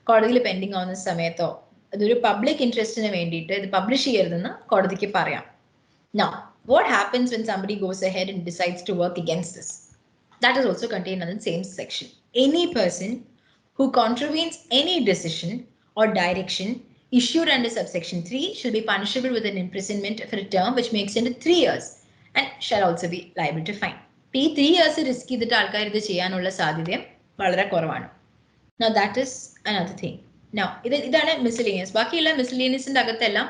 കോടതിയിൽ pending ആവുന്ന സമയത്തോ അതൊരു public ഇൻട്രസ്റ്റിന് വേണ്ടിയിട്ട് ഇത് publish ചെയ്യരുതെന്ന് കോടതിക്ക് പറയാം. Now, what happens when somebody goes ahead and decides to work against this? That is also contained in the same section. Any person who contravenes any decision or direction issued under subsection 3 shall be punishable with an imprisonment for a term which makes into 3 years and shall also be liable to fine. ഈ 3 years risk ചെയ്തിട്ട് ആൾക്കാർ ഇത് ചെയ്യാനുള്ള സാധ്യതയും വളരെ കുറവാണ്. Now that is another thing. Now ഇതാണ് miscellaneous. ബാക്കിയുള്ള miscellaneousന്റെ അകത്തെല്ലാം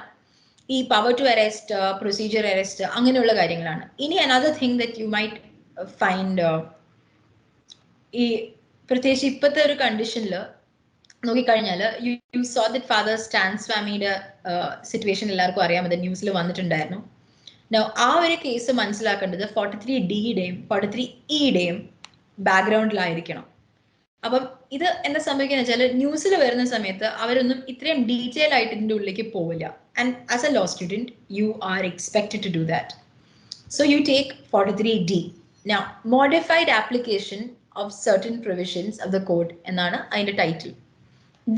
ഈ power to arrest, procedure arrest അങ്ങനെയുള്ള കാര്യങ്ങളാണ്. ഇനി another thing that you might find ഈ പ്രത്യേകിച്ച് ഇപ്പോഴത്തെ ഒരു കണ്ടീഷനിൽ നോക്കിക്കഴിഞ്ഞാൽ you so that father Stan സ്വാമിയുടെ സിറ്റുവേഷൻ എല്ലാവർക്കും അറിയാം, അത് ന്യൂസിൽ വന്നിട്ടുണ്ടായിരുന്നു. ആ ഒരു കേസ് മനസ്സിലാക്കേണ്ടത് 43D-യുടെയും 43E-യുടെയും ബാക്ക്ഗ്രൗണ്ടിലായിരിക്കണം. അപ്പം ഇത് എന്താ സംഭവിക്കുന്നത് വെച്ചാൽ ന്യൂസിൽ വരുന്ന സമയത്ത് അവരൊന്നും ഇത്രയും ഡീറ്റെയിൽ ആയിട്ട് ഇതിൻ്റെ ഉള്ളിലേക്ക് പോവില്ല. And as a law student you are expected to do that. So you take 43D. Now, modified application of certain provisions of the code എന്നാണ് അതിൻ്റെ title.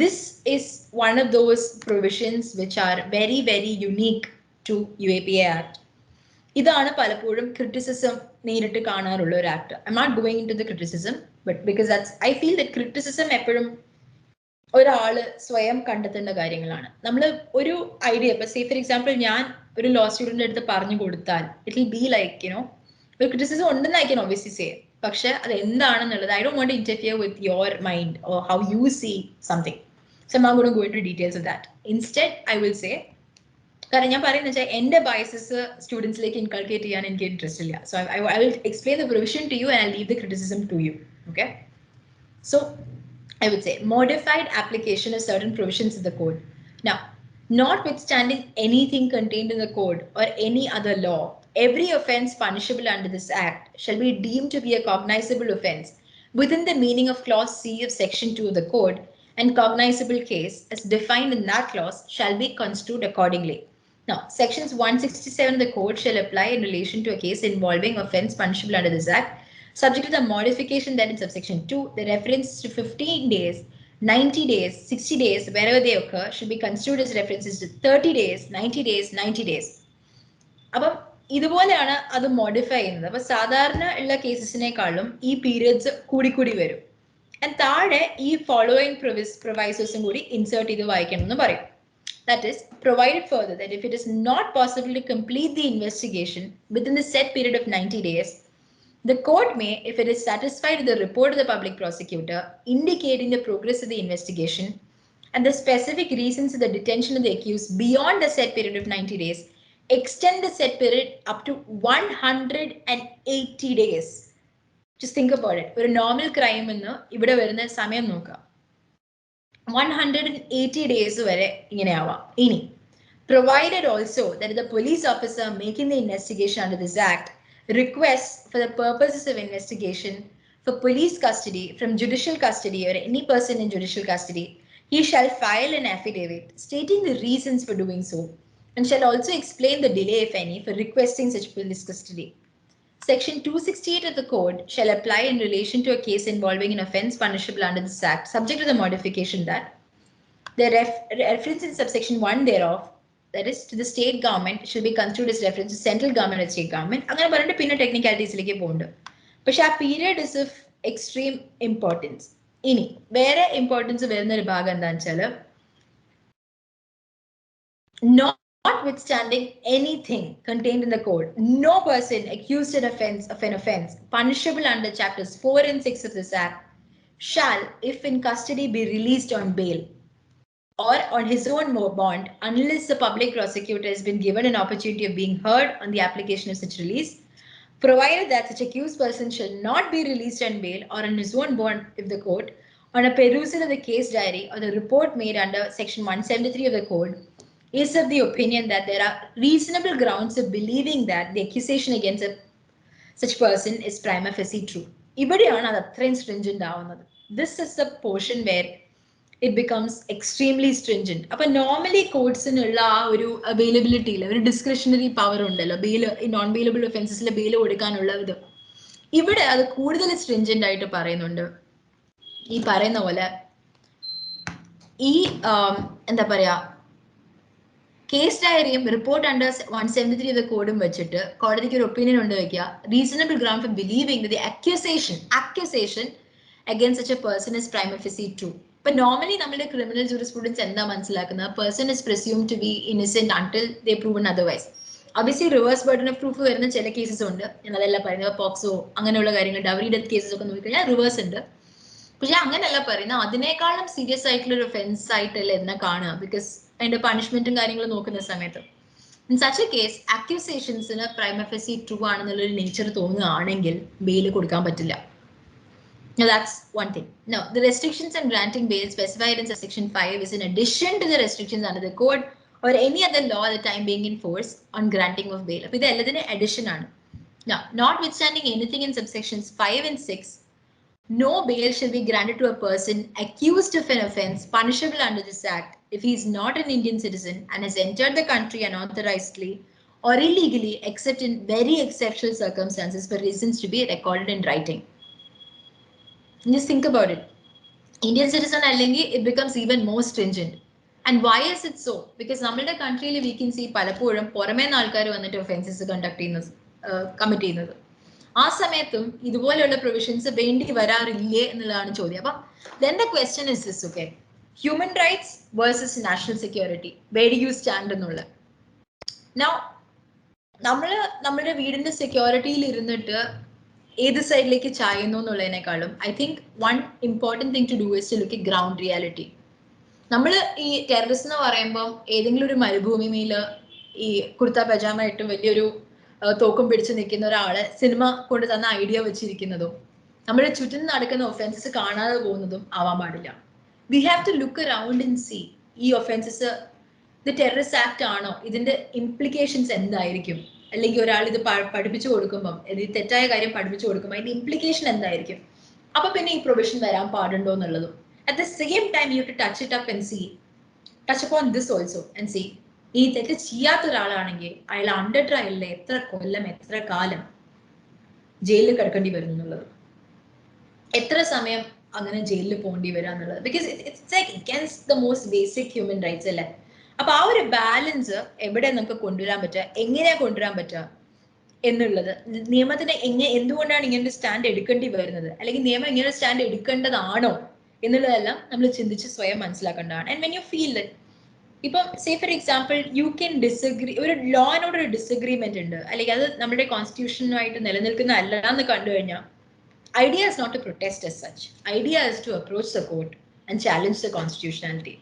This is one of those provisions which are very, very unique to UAPA Act. ഇതാണ് പലപ്പോഴും criticism നേരിട്ട് കാണാറുള്ള ഒരു act. I am not going into the criticism, but because that's I feel that criticism എപ്പോഴും ഒരാൾ സ്വയം കണ്ടെത്തേണ്ട കാര്യങ്ങളാണ്. നമ്മൾ ഒരു ഐഡിയ, ഇപ്പൊ സേ ഫോർ എക്സാമ്പിൾ ഞാൻ ഒരു ലോ സ്റ്റുഡൻറ്റിൻ്റെ അടുത്ത് പറഞ്ഞു കൊടുത്താൽ it will be like you know ഒരു ക്രിറ്റിസിസം ഉണ്ടെന്ന് ഐ ക്യാൻ ഒബ്വിയസ്ലി സേ, പക്ഷെ അത് എന്താണെന്നുള്ളത് I don't want to interfere with your mind or how you see something. So I'm not going to go into details of that. Instead, I will say, കാരണം ഞാൻ പറയുന്നത് വെച്ചാൽ എൻ്റെ biases സ്റ്റുഡൻസിലേക്ക് inculcate ചെയ്യാൻ എനിക്ക് ഇൻട്രസ്റ്റ് ഇല്ല. So I will explain the provision to you and I leave the criticism to you. Okay, so I would say modified application of certain provisions of the code. Now, notwithstanding anything contained in the code or any other law, every offense punishable under this act shall be deemed to be a cognizable offense within the meaning of clause C of section 2 of the code, and cognizable case as defined in that clause shall be construed accordingly. Now, sections 167 of the code shall apply in relation to a case involving offense punishable under this act, subject to the modification that in subsection 2, the reference to 15 days, 90 days, 60 days, wherever they occur, should be construed as references to 30 days, 90 days, 90 days. അപ്പം ഇതുപോലെയാണ് അത് modify ചെയ്യുന്നത്. അപ്പൊ സാധാരണ ഉള്ള കേസസിനേക്കാളും ഈ periods കൂടിക്കൂടി വരും. ആൻഡ് താഴെ ഈ ഫോളോയിങ് പ്രൊവൈസോസും കൂടി ഇൻസേർട്ട് ചെയ്ത് വായിക്കണം എന്ന് പറയും. That is, provided further that if it is not possible to complete the investigation within the set period of 90 days, the court may, if it is satisfied with the report of the public prosecutor indicating the progress of the investigation and the specific reasons of the detention of the accused beyond the set period of 90 days, extend the set period up to 180 days. Just think about it. ഒരു normal crime എന്ന് ഇവിടെ വരുന്ന സമയം നോക്കുക, 180 days വരെ ഇങ്ങനെ ആവാം. ഇനി provided also that the police officer making the investigation under this act requests for the purposes of investigation for police custody from judicial custody or any person in judicial custody, he shall file an affidavit stating the reasons for doing so and shall also explain the delay, if any, for requesting such police custody. Section 268 of the code shall apply in relation to a case involving an offence punishable under this act, subject to the modification that the reference in subsection 1 thereof, that is to the state government, should be construed as reference to central government or state government. അങ്ങനെ പറഞ്ഞിട്ട് പിന്നെ ടെക്നിക്കാലിറ്റീസിലേക്ക് പോകുന്നുണ്ട്. പക്ഷെ ആ period is of extreme importance. ഇനി വേറെ importance വരുന്ന ഒരു ഭാഗം എന്താണെന്ന് വെച്ചാൽ notwithstanding anything contained in the code, no person accused of an offence punishable under chapters 4 and 6 of this act shall, if in custody, be released on bail or on his own bond unless the public prosecutor has been given an opportunity of being heard on the application of such release, provided that such accused person shall not be released on bail or on his own bond if the court on a perusal of the case diary or the report made under Section 173 of the Code, is of the opinion that there are reasonable grounds of believing that the accusation against such person is prima facie true. ഇവിടെയാണ് അത് അത്രയും stringent ആവുന്നത്. This is the portion where it becomes extremely stringent. അപ്പോൾ normally കോർട്സിനുള്ള ആ ഒരു അവൈലബിലിറ്റിയിൽ ഒരു discretionary power ഉണ്ടല്ലോ, bail non bailable ഒഫൻസസിൽ bail കൊടുക്കാനുള്ള ഇത്, ഇവിടെ അത് കൂടുതൽ stringent ആയിട്ട് പറയുന്നുണ്ട്. ഈ പറയുന്ന പോലെ ഈ എന്താ പറയാ, കേസ് ഡയറിയും റിപ്പോർട്ട് അണ്ടർ 173 ഓഫ് ദ കോഡും വെച്ചിട്ട് കോടതിക്ക് ഒരു ഒപ്പീനിയൻ ഉണ്ട് വെക്കുക, reasonable ground for believing the accusation against such a person is prima facie true. ഇപ്പൊ നോർമലി നമ്മുടെ ക്രിമിനൽ ജൂറിസ്പ്രുഡൻസ് എന്താ മനസ്സിലാക്കുന്നത്, person is presumed to be innocent until they proven otherwise. Obviously reverse burden of proof വരുന്ന ചില cases ഉണ്ട്, ഞാൻ അതെല്ലാം പറയുന്നത്, പോക്സോ അങ്ങനെയുള്ള കാര്യങ്ങൾ, ഡവറി ഡെത്ത് കേസസ് ഒക്കെ നോക്കിക്കഴിഞ്ഞാൽ റിവേഴ്സ് ഉണ്ട്. പക്ഷെ അങ്ങനെയല്ല പറയുന്നത്, അതിനേക്കാളും സീരിയസ് ആയിട്ടുള്ള ഒരു ഒഫൻസ് ആയിട്ടല്ല എന്നെ കാണുക, ബിക്കോസ് അതിന്റെ പണിഷ്മെന്റും കാര്യങ്ങളും നോക്കുന്ന സമയത്ത് ഇൻ സച്ച് എ കേസ് അക്യൂസേഷൻസിന് പ്രൈമ ഫെസി ട്രൂ ആണെന്നുള്ളൊരു നേച്ചർ തോന്നുകയാണെങ്കിൽ ബെയിൽ കൊടുക്കാൻ പറ്റില്ല. Now that's one thing. Now, the restrictions on granting bail specified in Section 5 is in addition to the restrictions under the code or any other law at the time being in force on granting of bail. അപ്പോൾ ഇത് എല്ലാത്തിനും addition ആണ്. Now, notwithstanding anything in subsections 5 and 6, no bail shall be granted to a person accused of an offence punishable under this Act if he is not an Indian citizen and has entered the country unauthorizedly or illegally, except in very exceptional circumstances for reasons to be recorded in writing. Just think about it. Indian citizen allengi it becomes even more stringent. And why is it so? Because നമ്മളുടെ കൺട്രിയിൽ we can see പലപ്പോഴും പുറമേ ആൾക്കാർ വന്നിട്ട് offences conduct ചെയ്യുന്നത്, commit ചെയ്യുന്നത്. ആ സമയത്തും ഇതുപോലെയുള്ള പ്രൊവിഷൻസ് വേണ്ടി വരാറില്ലേ എന്നുള്ളതാണ് ചോദ്യം. അപ്പം then the question is this, okay, human rights versus national security, where do you stand എന്നുള്ള. Now നമ്മുടെ വീടിന്റെ സെക്യൂരിറ്റിയിൽ ഇരുന്നിട്ട് ഏത് സൈഡിലേക്ക് ചായുന്നു എന്നുള്ളതിനേക്കാളും I think one important thing to do is to look at ground reality. നമ്മൾ ഈ ടെററിസ്റ്റ് എന്ന് പറയുമ്പോൾ ഏതെങ്കിലും ഒരു മരുഭൂമിയിൽ ഈ കുർത്ത പജാമ ഇട്ട് വലിയൊരു തോക്കും പിടിച്ച് നിൽക്കുന്ന ഒരാളെ സിനിമ കൊണ്ട് തന്ന ഐഡിയ വെച്ചിരിക്കുന്നതും നമ്മുടെ ചുറ്റും നടക്കുന്ന ഒഫൻസസ് കാണാതെ പോകുന്നതും ആവാൻ പാടില്ല. We have to look around and see ഈ ഒഫൻസസ് ഇത് ടെററിസ്റ്റ് ആക്ട് ആണോ, ഇതിന്റെ ഇംപ്ലിക്കേഷൻസ് എന്തായിരിക്കും, അല്ലെങ്കിൽ ഒരാൾ ഇത് പഠിപ്പിച്ചു കൊടുക്കുമ്പം ഇത് തെറ്റായ കാര്യം പഠിപ്പിച്ചു കൊടുക്കുമ്പോൾ അതിന്റെ ഇംപ്ലിക്കേഷൻ എന്തായിരിക്കും, അപ്പൊ പിന്നെ ഈ പ്രൊവിഷൻ വരാൻ പാടുണ്ടോ എന്നുള്ളതും. At the same time you to touch it up and see, touch upon this also and see, ഈ തെറ്റ് ചെയ്യാത്ത ഒരാളാണെങ്കിൽ അയാൾ അണ്ടർ ട്രയലിൽ എത്ര കൊല്ലം എത്ര കാലം ജയിലിൽ കിടക്കേണ്ടി വരുന്നു എന്നുള്ളത്, എത്ര സമയം അങ്ങനെ ജയിലിൽ പോകേണ്ടി വരിക എന്നുള്ളത്. Because it's like against the most basic human rights അല്ലേ. അപ്പൊ ആ ഒരു ബാലൻസ് എവിടെ നമുക്ക് കൊണ്ടുവരാൻ പറ്റുക, എങ്ങനെയാ കൊണ്ടുവരാൻ പറ്റുക എന്നുള്ളത്, നിയമത്തിന് എന്തുകൊണ്ടാണ് ഇങ്ങനെ ഒരു സ്റ്റാൻഡ് എടുക്കേണ്ടി വരുന്നത്, അല്ലെങ്കിൽ നിയമം ഇങ്ങനെ ഒരു സ്റ്റാൻഡ് എടുക്കേണ്ടതാണോ എന്നുള്ളതെല്ലാം നമ്മൾ ചിന്തിച്ച് സ്വയം മനസ്സിലാക്കേണ്ടതാണ്. And when you feel that, ഇപ്പം say for example you can disagree, ഒരു ലോനോട് ഒരു ഡിസഗ്രിമെന്റ് ഉണ്ട്, അല്ലെങ്കിൽ അത് നമ്മുടെ കോൺസ്റ്റിറ്റ്യൂഷനുമായിട്ട് നിലനിൽക്കുന്ന അല്ല എന്ന് കണ്ടു കഴിഞ്ഞാൽ, idea is not to protest as such. Idea is to approach the court and challenge the constitutionality.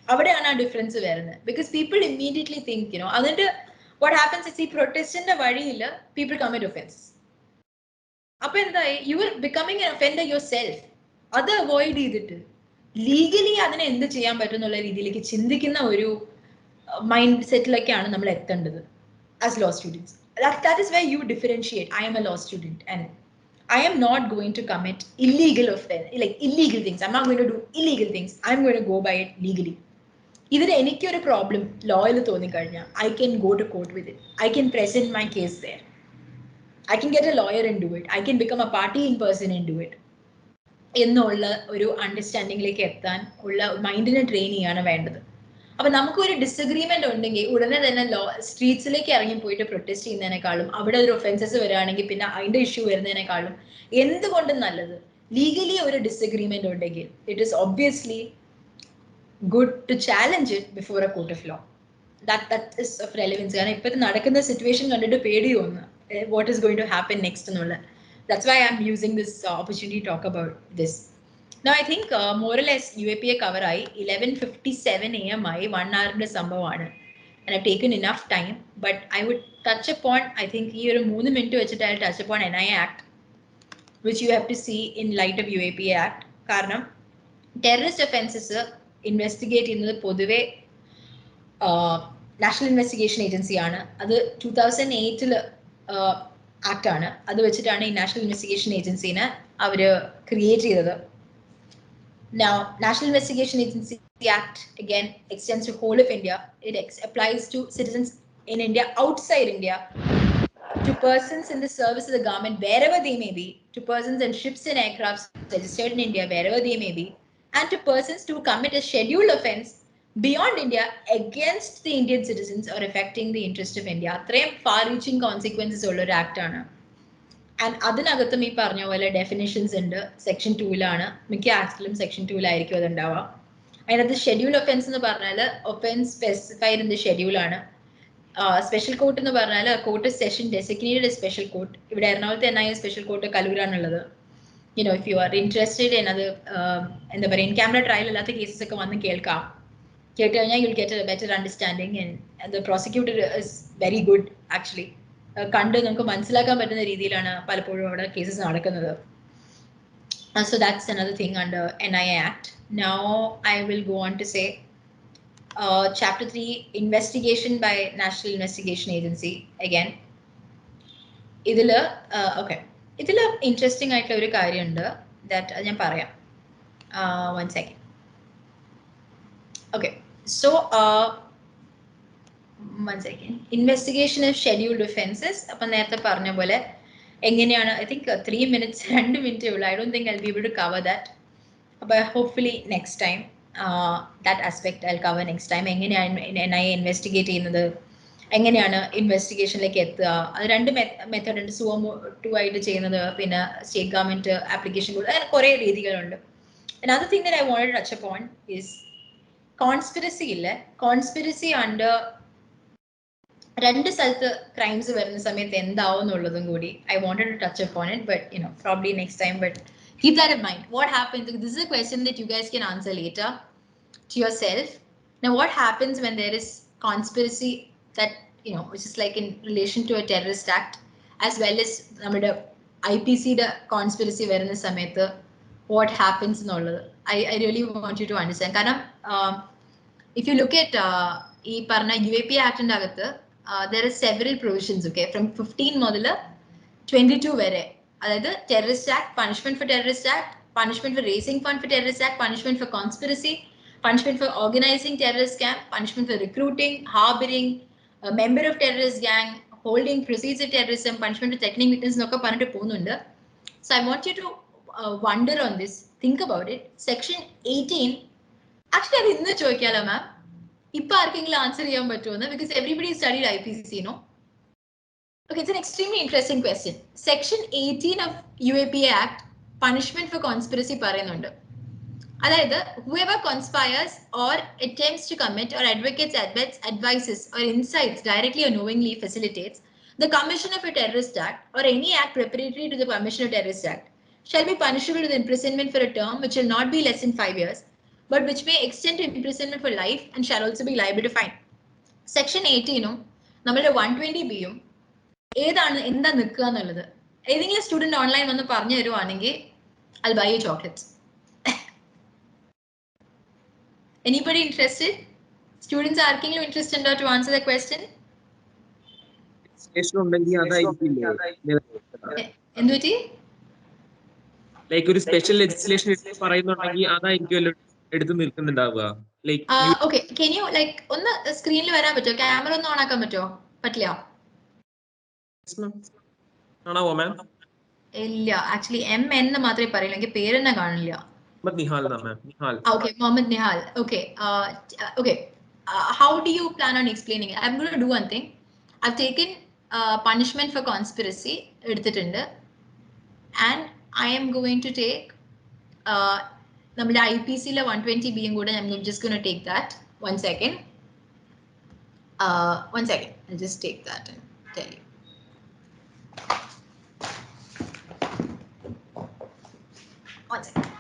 അവിടെയാണ് ആ ഡിഫറൻസ് വരുന്നത്. ബിക്കോസ് പീപ്പിൾ ഇമ്മീഡിയറ്റ്ലി തിങ്ക് എന്നിട്ട് വാട്ട് ഹാപ്പൻസ് ഇസ് ഈ പ്രൊട്ടസ്റ്റിന്റെ വഴിയിൽ പീപ്പിൾ കമ്മിറ്റ് ഒഫൻസ്. അപ്പൊ എന്തായി, you are becoming N offender your self. അത് avoid ചെയ്തിട്ട് ലീഗലി അതിനെ എന്ത് ചെയ്യാൻ പറ്റും എന്നുള്ള രീതിയിലേക്ക് ചിന്തിക്കുന്ന ഒരു മൈൻഡ് സെറ്റിലേക്കാണ് നമ്മൾ എത്തേണ്ടത് as law students. That is where you differentiate. I am a law student and I am not going to commit illegal offense, like illegal things. I'm not going to do illegal things. I'm going to go by it legally. Either എനിക്കൊരു problem ലോയിൽ തോന്നിക്കഴിഞ്ഞാൽ I can go to court with it. I can present my case there. I can get a lawyer and do it. I can become a party in person and do it. എന്നുള്ള ഒരു അണ്ടർസ്റ്റാൻഡിങ്ങിലേക്ക് എത്താൻ ഉള്ള മൈൻഡിനെ train ചെയ്യാണ് വേണ്ടത്. അപ്പൊ നമുക്കൊരു disagreement ഉണ്ടെങ്കിൽ ഉടനെ തന്നെ സ്ട്രീറ്റ്സിലേക്ക് ഇറങ്ങി പോയിട്ട് പ്രൊട്ടസ്റ്റ് ചെയ്യുന്നതിനേക്കാളും, അവിടെ ഒരു ഒഫൻസസ് വരികയാണെങ്കിൽ പിന്നെ അതിന്റെ ഇഷ്യൂ വരുന്നതിനേക്കാളും എന്തുകൊണ്ടും നല്ലത് ലീഗലി ഒരു ഡിസഗ്രിമെന്റ് ഉണ്ടെങ്കിൽ it is obviously good to challenge it before a court of law. That is of relevance. കാരണം ഇപ്പോഴത്തെ നടക്കുന്ന സിറ്റുവേഷൻ കണ്ടിട്ട് പേടി തോന്നുന്നു, what is going to happen next എന്നുള്ള. That's why I'm using this opportunity to talk about this. Now I think more or less UAPA cover ആയി 11:57 AM ആയി 1 hour സംഭവമാണ്. And I've taken enough time, but I would touch upon, I think ഈ ഒരു 3 minute വെച്ചിട്ട് I'll touch upon NI Act, which you have to see in light of UAPA Act. കാരണം terrorist offences investigate ചെയ്യുന്നത് പൊതുവെ national investigation ഏജൻസിയാണ്. അത് 2008 ആക്ടാണ്. അത് വെച്ചിട്ടാണ് ഈ നാഷണൽ ഇൻവെസ്റ്റിഗേഷൻ ഏജൻസിനെ അവർ ക്രിയേറ്റ് ചെയ്തത്. Now, National Investigation Agency Act again extends to whole of India. It applies to citizens in India, outside India, to persons in the service of the government wherever they may be, to persons in ships and aircrafts registered in India wherever they may be, and to persons to commit a scheduled offence beyond India against the Indian citizens or affecting the interest of India. അത്രയും far-reaching consequences ഉള്ള ഒരു ആക്ടാണ്. And അതിനകത്തും ഈ പറഞ്ഞ പോലെ definitions ഉണ്ട്. Section 2 മിക്ക ആക്ടിലും section 2 അത് ഉണ്ടാവുക. അതിനകത്ത് ഷെഡ്യൂൾ ഒഫൻസ് എന്ന് പറഞ്ഞാൽ ഒഫൻസ് സ്പെസിഫൈഡ് ഇൻ ദ ഷെഡ്യൂളാണ്. സ്പെഷ്യൽ കോർട്ട് എന്ന് പറഞ്ഞാൽ court session designated special court. ഇവിടെ എറണാകുളത്ത് NIA സ്പെഷ്യൽ കോർട്ട് കലൂരാണുള്ളത്. If you are interested in അത് എന്താ പറയുക, ഇൻ ക്യാമറ ട്രയൽ അല്ലാത്ത കേസസ് ഒക്കെ വന്ന് കേൾക്കാം. കേട്ട് കഴിഞ്ഞാൽ you'll get a better understanding. And the prosecutor is very good actually. കണ്ട് നമുക്ക് മനസ്സിലാക്കാൻ പറ്റുന്ന രീതിയിലാണ് പലപ്പോഴും അവിടെ കേസസ് നടക്കുന്നത്. So that's another thing under NIA Act. Now I will go on to say Chapter 3, Investigation by National Investigation Agency. Again, ഇതില് okay, ഇതിൽ ഇൻട്രസ്റ്റിംഗ് ആയിട്ടുള്ള ഒരു കാര്യമുണ്ട്. ദാറ്റ് ഞാൻ പറയാം. 1 second. Okay, so 1 second. Investigation of scheduled offenses. അപ്പം നേരത്തെ പറഞ്ഞ പോലെ എങ്ങനെയാണ്, I think 3 minutes 2 minutes ഉള്ളൂ. I don't think I'll be able to cover that, but hopefully next time that aspect I'll cover next time. എങ്ങനെയാണ് NIA investigate ചെയ്യുന്നത്, എങ്ങനെയാണ് ഇൻവെസ്റ്റിഗേഷനിലേക്ക് എത്തുക, അത് 2 മെത്തേഡ് ഉണ്ട്. സുവോ 2 ആയിട്ട് ചെയ്യുന്നത്, പിന്നെ സ്റ്റേറ്റ് ഗവൺമെന്റ് ആപ്ലിക്കേഷൻ കൊടുക്കുക, അങ്ങനെ കുറേ രീതികളുണ്ട്. Another thing that I wanted to touch upon is conspiracy ഇല്ലേ. കോൺസ്പിറസി അണ്ടർ 2 സ്ഥലത്ത് ക്രൈംസ് വരുന്ന സമയത്ത് എന്താവും എന്നുള്ളതും കൂടി I wanted to touch upon it, but probably next time. But keep that in mind. What happens, this is a question that you guys can answer later to yourself. Now, what happens when there is conspiracy that which is like in relation to a terrorist act, as well as നമ്മുടെ IPC conspiracy വരുന്ന സമയത്ത് what happens എന്നുള്ളത് I really want you to understand. കാരണം if you look at ഈ പറഞ്ഞ UAP ആക്ടിന്റെ അകത്ത് there are several provisions, okay, from 15 മുതൽ 22 വരെ. അതായത് terrorist act, punishment for terrorist act, punishment for raising fund for terrorist act, punishment for conspiracy, punishment for organizing terrorist camp, punishment for recruiting, harboring a member of terrorist gang, holding proceeds of terrorism, punishment for threatening witness എന്നൊക്കെ പറഞ്ഞിട്ട് പോകുന്നുണ്ട്. So I want you to wonder on this, think about it. Section 18, actually അത് ഇന്ന് ചോദിക്കാലോ മാം, ഇപ്പൊ ആർക്കെങ്കിലും answer ചെയ്യാൻ പറ്റുമെന്ന്, because everybody studied IPC, no? Okay, it's an extremely interesting question. Section 18 of UAPA Act, punishment for conspiracy പറയുന്നുണ്ട്. അതായത് whoever conspires or attempts to commit or advocates, abets, advises or incites directly or knowingly facilitates the commission of a terrorist act or any act preparatory to the commission of terrorist act shall be punishable with imprisonment for a term which shall not be less than 5 years, but which may extend to imprisonment for life and shall also be liable to fine. Section 18 നമ്മുടെ 120B ഏതാണ്, എന്താ നിൽക്കുക എന്നുള്ളത് ഏതെങ്കിലും student online വന്ന് പറഞ്ഞു തരുവാണെങ്കിൽ I'll buy you chocolates. Anybody interested? Students, ആർക്കെങ്കിലും ഇൻട്രസ്റ്റ് ഉണ്ടോ to answer the question? എന്ത് പറ്റി? ലൈക്ക് ഒരു സ്പെഷ്യൽ ലെജിസ്ലേഷൻ പറയുന്നുണ്ടെങ്കിൽ അതായിരിക്കുമല്ലോ എടുത്ത് നിൽക്കുന്നുണ്ടാവുക. Okay, can you like ഒന്ന് സ്ക്രീനിൽ വരാൻ പറ്റുമോ? ക്യാമറ ഒന്ന് ഓൺ ആക്കാൻ പറ്റുമോ? പറ്റില്ല. ആണോ മാം? ഇല്ല, ആക്ച്വലി MN മാത്രമേ പറയില്ല, എനിക്ക് പേര് തന്നെ കാണില്ല. Nihal. Okay, Mohammed Nihal. Okay. Okay. How do you plan on explaining it? I'm going to do one thing. I've taken punishment for conspiracy, and I am going to take നമ്മുടെ IPC 120B കൂടെ I'm just going to take that. 1 second. 1 second. I'll just take that and tell you. One second.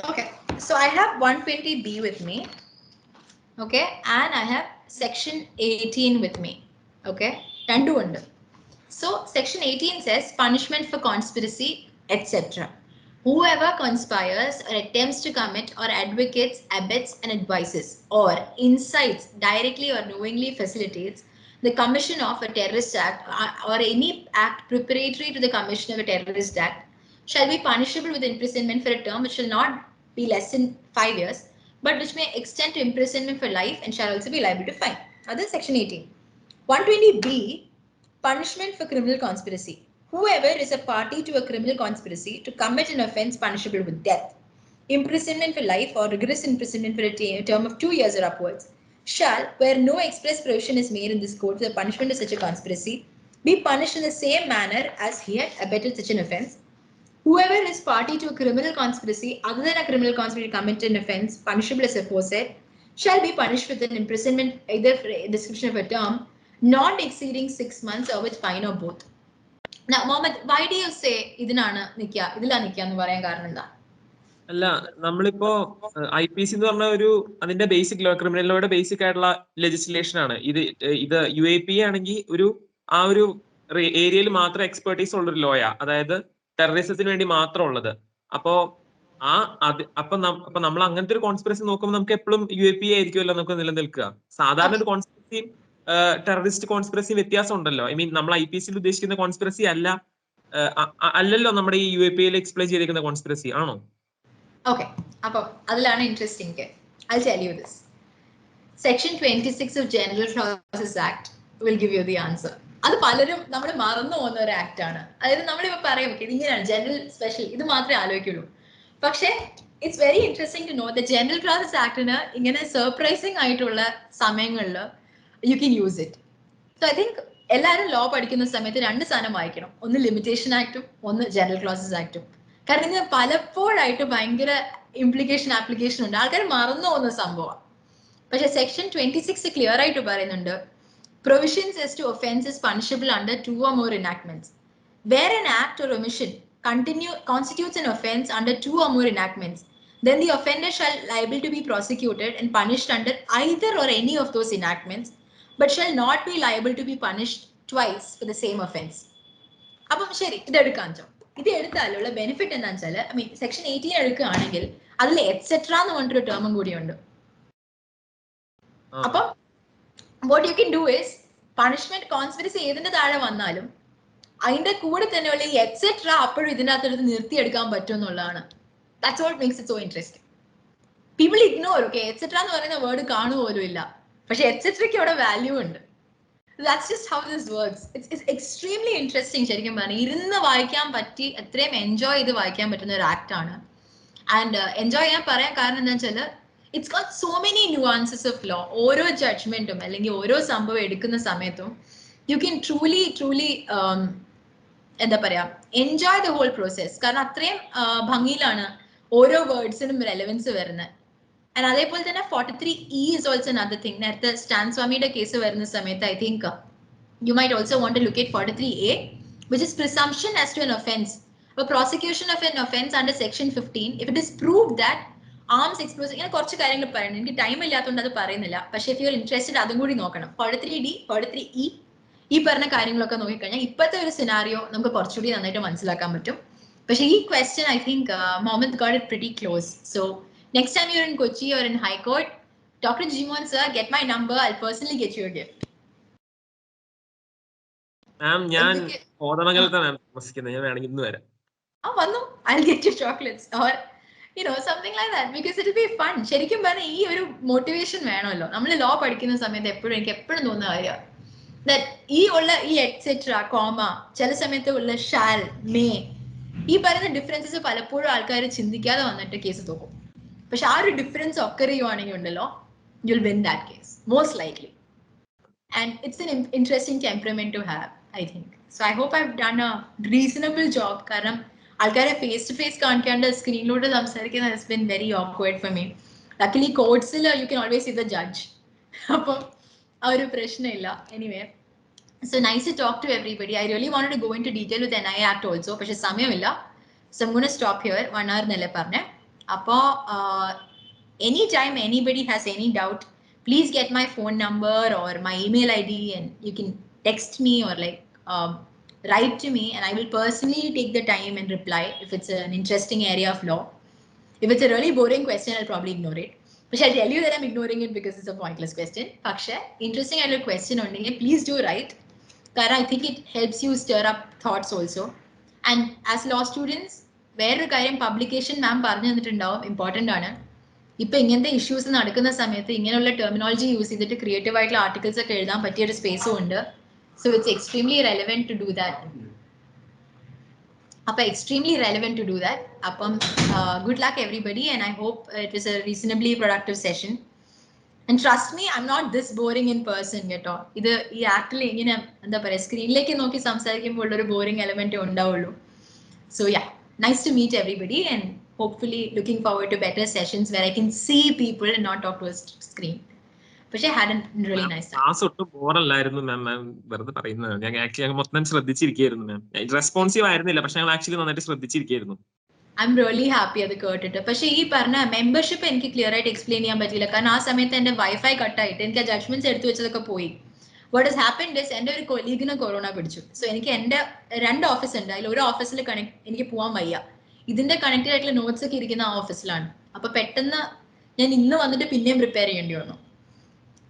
Okay, so I have 120B with me. Okay, and I have section 18 with me. Okay, two under. So section 18 says punishment for conspiracy, etc. Whoever conspires or attempts to commit or advocates, abets and advises or incites directly or knowingly facilitates the commission of a terrorist act or any act preparatory to the commission of a terrorist act shall be punishable with imprisonment for a term which shall not be less than 5 years, but which may extend to imprisonment for life and shall also be liable to fine. That is section 18. 120B, punishment for criminal conspiracy. Whoever is a party to a criminal conspiracy to commit an offence punishable with death, imprisonment for life or rigorous imprisonment for a term of 2 years or upwards, shall, where no express provision is made in this code for the punishment of such a conspiracy, be punished in the same manner as he had abetted such an offence. Whoever is party to a criminal conspiracy other than a criminal conspiracy to commit an offence punishable as aforesaid shall be punished with an imprisonment either for a description of a term not exceeding 6 months or with fine or both. Now, Mohammed, why do you say ഇതിലാണ് നിൽക്കുക ഇതിലാ നിൽക്കുക എന്ന് പറയാൻ കാരണം എന്താ? അല്ല, നമ്മളിപ്പോ IPC എന്ന് പറഞ്ഞ ഒരു അതിന്റെ ബേസിക് ലോ, ക്രിമിനൽ ലോയുടെ ബേസിക് ആയിട്ടുള്ള ലെജിസ്ലേഷൻ ആണ് ഇത്. UAP ആണെങ്കിൽ ആ ഒരു ഏരിയയിൽ മാത്രം എക്സ്പെർട്ടീസ് ഉള്ള ഒരു ലോയാ, അതായത് ടെററിസത്തിന് വേണ്ടി മാത്രം ഉള്ളത്. അപ്പോ അപ്പൊ നമ്മൾ അങ്ങനത്തെ ഒരു കോൺസ്പിറസി നോക്കുമ്പോൾ നമുക്ക് എപ്പോഴും UAP ആയിരിക്കുമല്ലോ നമുക്ക് നിലനിൽക്കുക. സാധാരണ ഒരു കോൺസ്പിറസിയും ടെററിസ്റ്റ് കോൺസ്പിറസിയും വ്യത്യാസം ഉണ്ടല്ലോ. ഐ മീൻ നമ്മൾ IPCയിൽ ഉദ്ദേശിക്കുന്ന കോൺസ്പിറസി അല്ലല്ലോ നമ്മുടെ ഈ UAP എക്സ്പ്ലെയിൻ ചെയ്തിരിക്കുന്ന കോൺസ്പിറസി ആണോ? Okay, അപ്പോൾ അതിലാണ് interesting. I'll tell you this. Section 26 of General Process Act will give you the answer. അത് പലരും നമ്മൾ മറന്നു പോകുന്ന ഒരു ആക്ട് ആണ്. അതായത് നമ്മളിപ്പോൾ പറയും ഇതിങ്ങനെയാണ് ജനറൽ സ്പെഷ്യൽ, ഇത് മാത്രമേ ആലോചിക്കുള്ളൂ. പക്ഷേ it's very interesting to know the general process ആക്ടിന് ഇങ്ങനെ സർപ്രൈസിങ് ആയിട്ടുള്ള സമയങ്ങളിൽ you can use it. So I think എല്ലാവരും ലോ പഠിക്കുന്ന സമയത്ത് രണ്ട് സാധനം വായിക്കണം, ഒന്ന് ലിമിറ്റേഷൻ ആക്ടും ഒന്ന് ജനറൽ പ്രോസസ് ആക്ടും. കാരണം ഇത് പലപ്പോഴായിട്ട് ഭയങ്കര ഇംപ്ലിക്കേഷൻ ആപ്ലിക്കേഷൻ ഉണ്ട്, ആൾക്കാർ മറന്നു പോകുന്ന സംഭവമാണ്. പക്ഷേ സെക്ഷൻ 26 ക്ലിയർ ആയിട്ട് പറയുന്നുണ്ട് provisions as to offences punishable under 2 or more enactments. Where an act or omission constitutes an offence under 2 or more enactments, then the offender shall liable to be prosecuted and punished under either or any of those enactments, but shall not be liable to be punished twice for the same offence. അപ്പം ശരി, ഇതെടുക്കാൻ ചോ, ഇത് എടുത്താലുള്ള benefit എന്താണെന്ന് വെച്ചാൽ I mean section 18 എടുക്കുകയാണെങ്കിൽ അതിൽ etcetera എന്ന് പറഞ്ഞിട്ടൊരു ടേമും കൂടിയുണ്ട്. അപ്പം what you can do is punishment conspiracy ഏതിന്റെ താഴെ വന്നാലും അതിന്റെ കൂടെ തന്നെയുള്ള ഈ എക്സെട്ര അപ്പോഴും ഇതിൻ്റെ അകത്തെടുത്ത് നിർത്തിയെടുക്കാൻ പറ്റും എന്നുള്ളതാണ്. That's what makes it so interesting. People ignore, okay, etcetera എന്ന് പറയുന്ന വേർഡ് കാണുക പോലും ഇല്ല, പക്ഷെ എക്സെട്രയ്ക്ക് അവിടെ വാല്യൂ ഉണ്ട്. That's just how this works. It's extremely interesting. ശരിക്കും പറഞ്ഞാൽ ഇരുന്ന് വായിക്കാൻ പറ്റി എത്രയും എൻജോയ് ചെയ്ത് വായിക്കാൻ പറ്റുന്ന ഒരു ആക്ട് ആണ്. ആൻഡ് എൻജോയ് ചെയ്യാൻ പറയാൻ കാരണം എന്താ വെച്ചാൽ it's got so many nuances of law. ഓരോ ജഡ്ജ്മെന്റും അല്ലെങ്കിൽ ഓരോ സംഭവം എടുക്കുന്ന സമയത്തും you can truly എന്താ പറയാ എൻജോയ് ദ ഹോൾ പ്രോസസ്. കാരണം അത്രയും ഭംഗിയിലാണ് ഓരോ വേർഡ്സിനും റെലവൻസ് വരുന്നത്. ആൻഡ് അതേപോലെ തന്നെ 43E is also another thing. നേരത്തെ സ്റ്റാൻ സ്വാമിയുടെ കേസ് വരുന്ന സമയത്ത് I think you might also want to look at 43A, which is presumption as to an offence. A prosecution of an offence under section 15 if it is proved that arms explosive, ഇങ്ങനെ കുറച്ച് കാര്യങ്ങൾ പറയുന്നത്, എനിക്ക് time ഇല്ലാത്തതുകൊണ്ട് അത് പറയുന്നില്ല. പക്ഷേ if you are interested അതും കൂടി നോക്കണം. 43D 43E ഈ പറഞ്ഞ കാര്യങ്ങളൊക്കെ നോക്കിക്കഴിഞ്ഞാൽ ഇപ്പോഴത്തെ ഒരു സിനാറിയോ നമുക്ക് കുറച്ചുകൂടി നന്നായിട്ട് മനസ്സിലാക്കാൻ പറ്റും. പക്ഷേ ഈ question I think Muhammad got it pretty close. So next time you are in Kochi or in high court, doctor Jimon sir, get my number, I personally get you a gift. Ma'am, ഞാൻ കോതമംഗലത്താണ് മാം താമസിക്കുന്നത്, ഞാൻ വേണമെങ്കിൽ ഇന്ന് വരാം. വന്നു, I get you chocolates or something like that, because it will be fun. ശരിക്കും പറഞ്ഞാൽ ഈ ഒരു മോട്ടിവേഷൻ വേണമല്ലോ. നമ്മൾ ലോ പഠിക്കുന്ന സമയത്ത് എനിക്ക് എപ്പോഴും തോന്നുന്ന കാര്യമാണ് ഈ എക്സെട്ര കോമ ചില സമയത്ത് ഉള്ള ഷാൽ മേ ഈ പറയുന്ന ഡിഫറൻസസ് പലപ്പോഴും ആൾക്കാർ ചിന്തിക്കാതെ വന്നിട്ട് കേസ് തോക്കും. പക്ഷെ ആ ഒരു ഡിഫറൻസ് ഒക്കർ ചെയ്യുവാണെങ്കിൽ ഉണ്ടല്ലോ, you will win that case most likely. And it's an interesting temperament to have, I think. So I hope I have done a reasonable job. കാരണം ആൾക്കാരെ ഫേസ് ടു ഫേസ് കാണിക്കാണ്ട് സ്ക്രീനിലൂടെ സംസാരിക്കുന്നത് has been very awkward for me. Luckily കോർട്സിൽ you can always see the judge, അപ്പം ആ ഒരു പ്രശ്നമില്ല. Anyway, so nice to talk to everybody. I really wanted to go into detail with NIA Act also, പക്ഷെ സമയമില്ല. So I'm going to stop here. 1 hour നല്ലേ പറഞ്ഞേ. Anytime anybody has any doubt, please get my phone number or my email ID, and you can text me or write to me, and I will personally take the time and reply if it's an interesting area of law. If it's a really boring question, I'll probably ignore it. But I'll tell you that I'm ignoring it because it's a pointless question. Paksha, interesting question only. Please do write. Kara, I think it helps you stir up thoughts also. And as law students, വേറൊരു കാര്യം publication മാം പറഞ്ഞു തന്നിട്ടുണ്ടാവും, important ആണ്. ഇപ്പൊ ഇങ്ങനത്തെ issues നടക്കുന്ന സമയത്ത് ഇങ്ങനെയുള്ള terminology use ചെയ്തിട്ട് ക്രിയേറ്റീവ് ആയിട്ടുള്ള ആർട്ടിക്കിൾസ് ഒക്കെ എഴുതാൻ പറ്റിയ ഒരു സ്പേസും ഉണ്ട്. So it's extremely relevant to do that. Extremely relevant to do that. Good luck everybody, and I hope it was a reasonably productive session. And trust me, I'm not this boring in person കേട്ടോ. ഇത് ഈ ആക്ടിൽ ഇങ്ങനെ എന്താ പറയുക, സ്ക്രീനിലേക്ക് നോക്കി സംസാരിക്കുമ്പോൾ ഉള്ളൊരു ബോറിംഗ് എലമെന്റ് ഉണ്ടാവുള്ളൂ. So yeah, nice to meet everybody, and hopefully looking forward to better sessions where I can see people and not talk to a screen. But I had a really nice time. Class ഒട്ടും ബോറല്ലായിരുന്നു മാം. മാം വെറുതെ പറയുന്നത്. ഞാൻ actually മൊത്തം ശ്രദ്ധിച്ചിരിക്കുകയായിരുന്നു മാം. Responsive ആയിരുന്നില്ല, പക്ഷെ ഞങ്ങൾ actually നന്നായിട്ട് ശ്രദ്ധിച്ചിരിക്കുകയായിരുന്നു. I'm really happy അത് കേട്ടിട്ട്. പക്ഷേ ഈ പറഞ്ഞ മെമ്പർഷിപ്പ് എനിക്ക് ക്ലിയർ ആയിട്ട് എക്സ്പ്ലെയിൻ ചെയ്യാൻ പറ്റില്ല. കാരണം ആ സമയത്ത് എൻ്റെ വൈഫൈ കട്ടായിട്ട് എനിക്ക് ആ ജഡ്ജ്മെന്റ്സ് എടുത്തു വെച്ചതൊക്കെ പോയി. വാട്ട് ഹസ് ഹാപ്പൻഡ് ഇസ്, എൻ്റെ ഒരു കൊലീഗിന് കൊറോണ പിടിച്ചു. സോ എനിക്ക് എൻ്റെ 2 ഓഫീസ് ഉണ്ട്, അതിൽ ഒരു ഓഫീസിൽ എനിക്ക് പോകാൻ വയ്യ. ഇതിന്റെ കണക്റ്റഡ് ആയിട്ടുള്ള നോട്ട്സ് ഒക്കെ ഇരിക്കുന്ന ആ ഓഫീസിലാണ്. അപ്പൊ പെട്ടെന്ന് ഞാൻ ഇന്ന് വന്നിട്ട് പിന്നെയും പ്രിപ്പയർ ചെയ്യേണ്ടി വന്നു.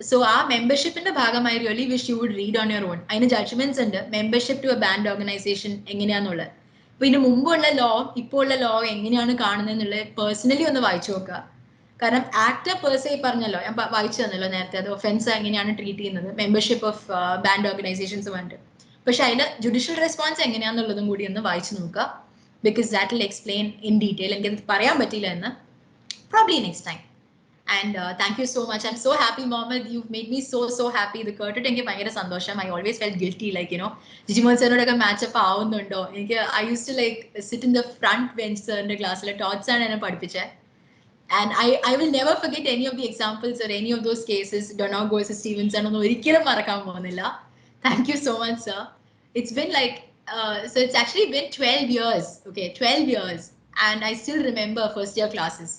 സോ ആ മെമ്പർഷിപ്പിന്റെ ഭാഗമായി really wish you would read on your own. അതിന് ജഡ്ജ്മെന്റ്സ് ഉണ്ട്, membership to a banned organisation എങ്ങനെയാന്നുള്ളത്. അപ്പൊ ഇതിന് മുമ്പുള്ള ലോ ഇപ്പോൾ ഉള്ള ലോ എങ്ങനെയാണ് കാണുന്നത് എന്നുള്ളത് പേഴ്സണലി ഒന്ന് വായിച്ചു നോക്കുക. കാരണം ആക്ട് പേഴ്സേ പറഞ്ഞല്ലോ, ഞാൻ വായിച്ചു തന്നല്ലോ നേരത്തെ, അത് ഒഫൻസ് എങ്ങനെയാണ് ട്രീറ്റ് ചെയ്യുന്നത്, മെമ്പർഷിപ്പ് ഓഫ് ബാൻഡ് ഓർഗനൈസേഷൻസ് വേണ്ടിട്ട്. പക്ഷെ അതിൽ ജുഡീഷ്യൽ റെസ്പോൺസ് എങ്ങനെയാണെന്നുള്ളതും കൂടി ഒന്ന് വായിച്ചു നോക്കുക. Because that will explain in detail. എനിക്കത് പറയാൻ പറ്റില്ല എന്ന്, probably next time. And thank you so much. I'm so happy, Mohammed. You've made me so happy. ഇത് കേട്ടിട്ട് എനിക്ക് ഭയങ്കര സന്തോഷം. I always felt guilty, like, you know, Jijimon സാറിനോടൊക്കെ മാച്ചപ്പ് ആവുന്നുണ്ടോ. എനിക്ക് I used to like sit in the front bench സാറിന്റെ ക്ലാസ്സിൽ. ടോട്ട്സ് ആണ് എന്നെ പഠിപ്പിച്ചത്. And I will never forget any of the examples or any of those cases. Donald versus Stevenson ഒന്നും ഒരിക്കലും മറക്കാൻ പോകുന്നില്ല. Thank you so much, sir. It's been like, so it's actually been 12 years. Okay, 12 years. And I still remember first year classes.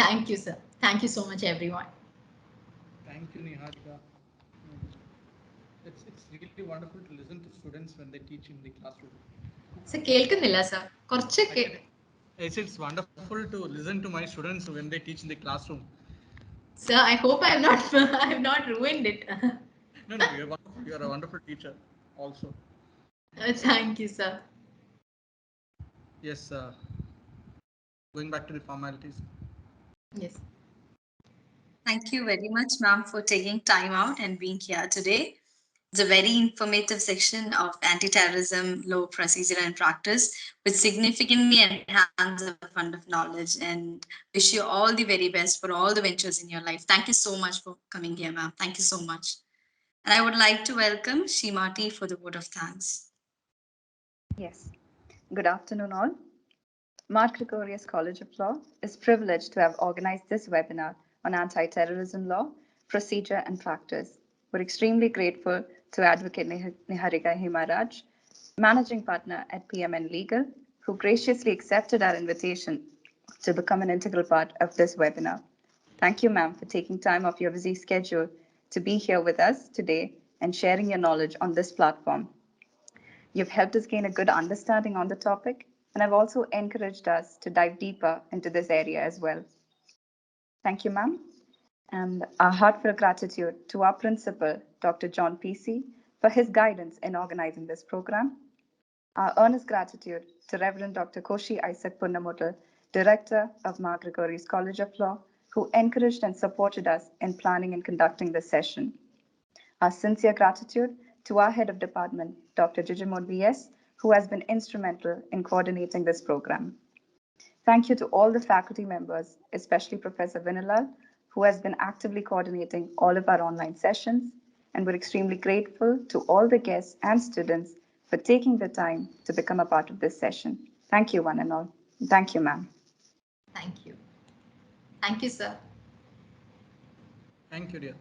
Thank you, sir. Thank you so much, everyone. Thank you, Niharika. It's really wonderful to listen to students when they teach in the classroom. Sir, കേൾക്കുന്നില്ല sir. കുറച്ചൊക്കെ. It's wonderful to listen to my students when they teach in the classroom. Sir, I hope I have not ruined it. No, you're wonderful. You're a wonderful teacher also. Thank you, sir. Yes, going back to the formalities. Yes. Thank you very much, ma'am, for taking time out and being here today. It's a very informative section of anti-terrorism law procedure and practice, which significantly enhance a fund of knowledge, and wish you all the very best for all the ventures in your life. Thank you so much for coming here, ma'am. Thank you so much. And I would like to welcome Shimati for the vote of thanks. Yes. Good afternoon, all. Mark Gregorius College of Law is privileged to have organized this webinar on anti-terrorism law, procedure and practice. We're extremely grateful to Advocate Niharika Himaraj, Managing Partner at PMN Legal, who graciously accepted our invitation to become an integral part of this webinar. Thank you, ma'am, for taking time off your busy schedule to be here with us today and sharing your knowledge on this platform. You've helped us gain a good understanding on the topic, and have also encouraged us to dive deeper into this area as well. Thank you, ma'am. And our heartfelt gratitude to our principal, Dr. John P.C., for his guidance in organizing this program. Our earnest gratitude to Reverend Dr. Koshi Isaac Punnamotal, Director of Mark Gregorius College of Law, who encouraged and supported us in planning and conducting this session. Our sincere gratitude to our head of department, Dr. Jijimon V.S., who has been instrumental in coordinating this program. Thank you to all the faculty members, especially Professor Vinilal, who has been actively coordinating all of our online sessions, and we're extremely grateful to all the guests and students for taking the time to become a part of this session. Thank you, one and all. Thank you, ma'am. Thank you. Thank you, sir. Thank you, dear.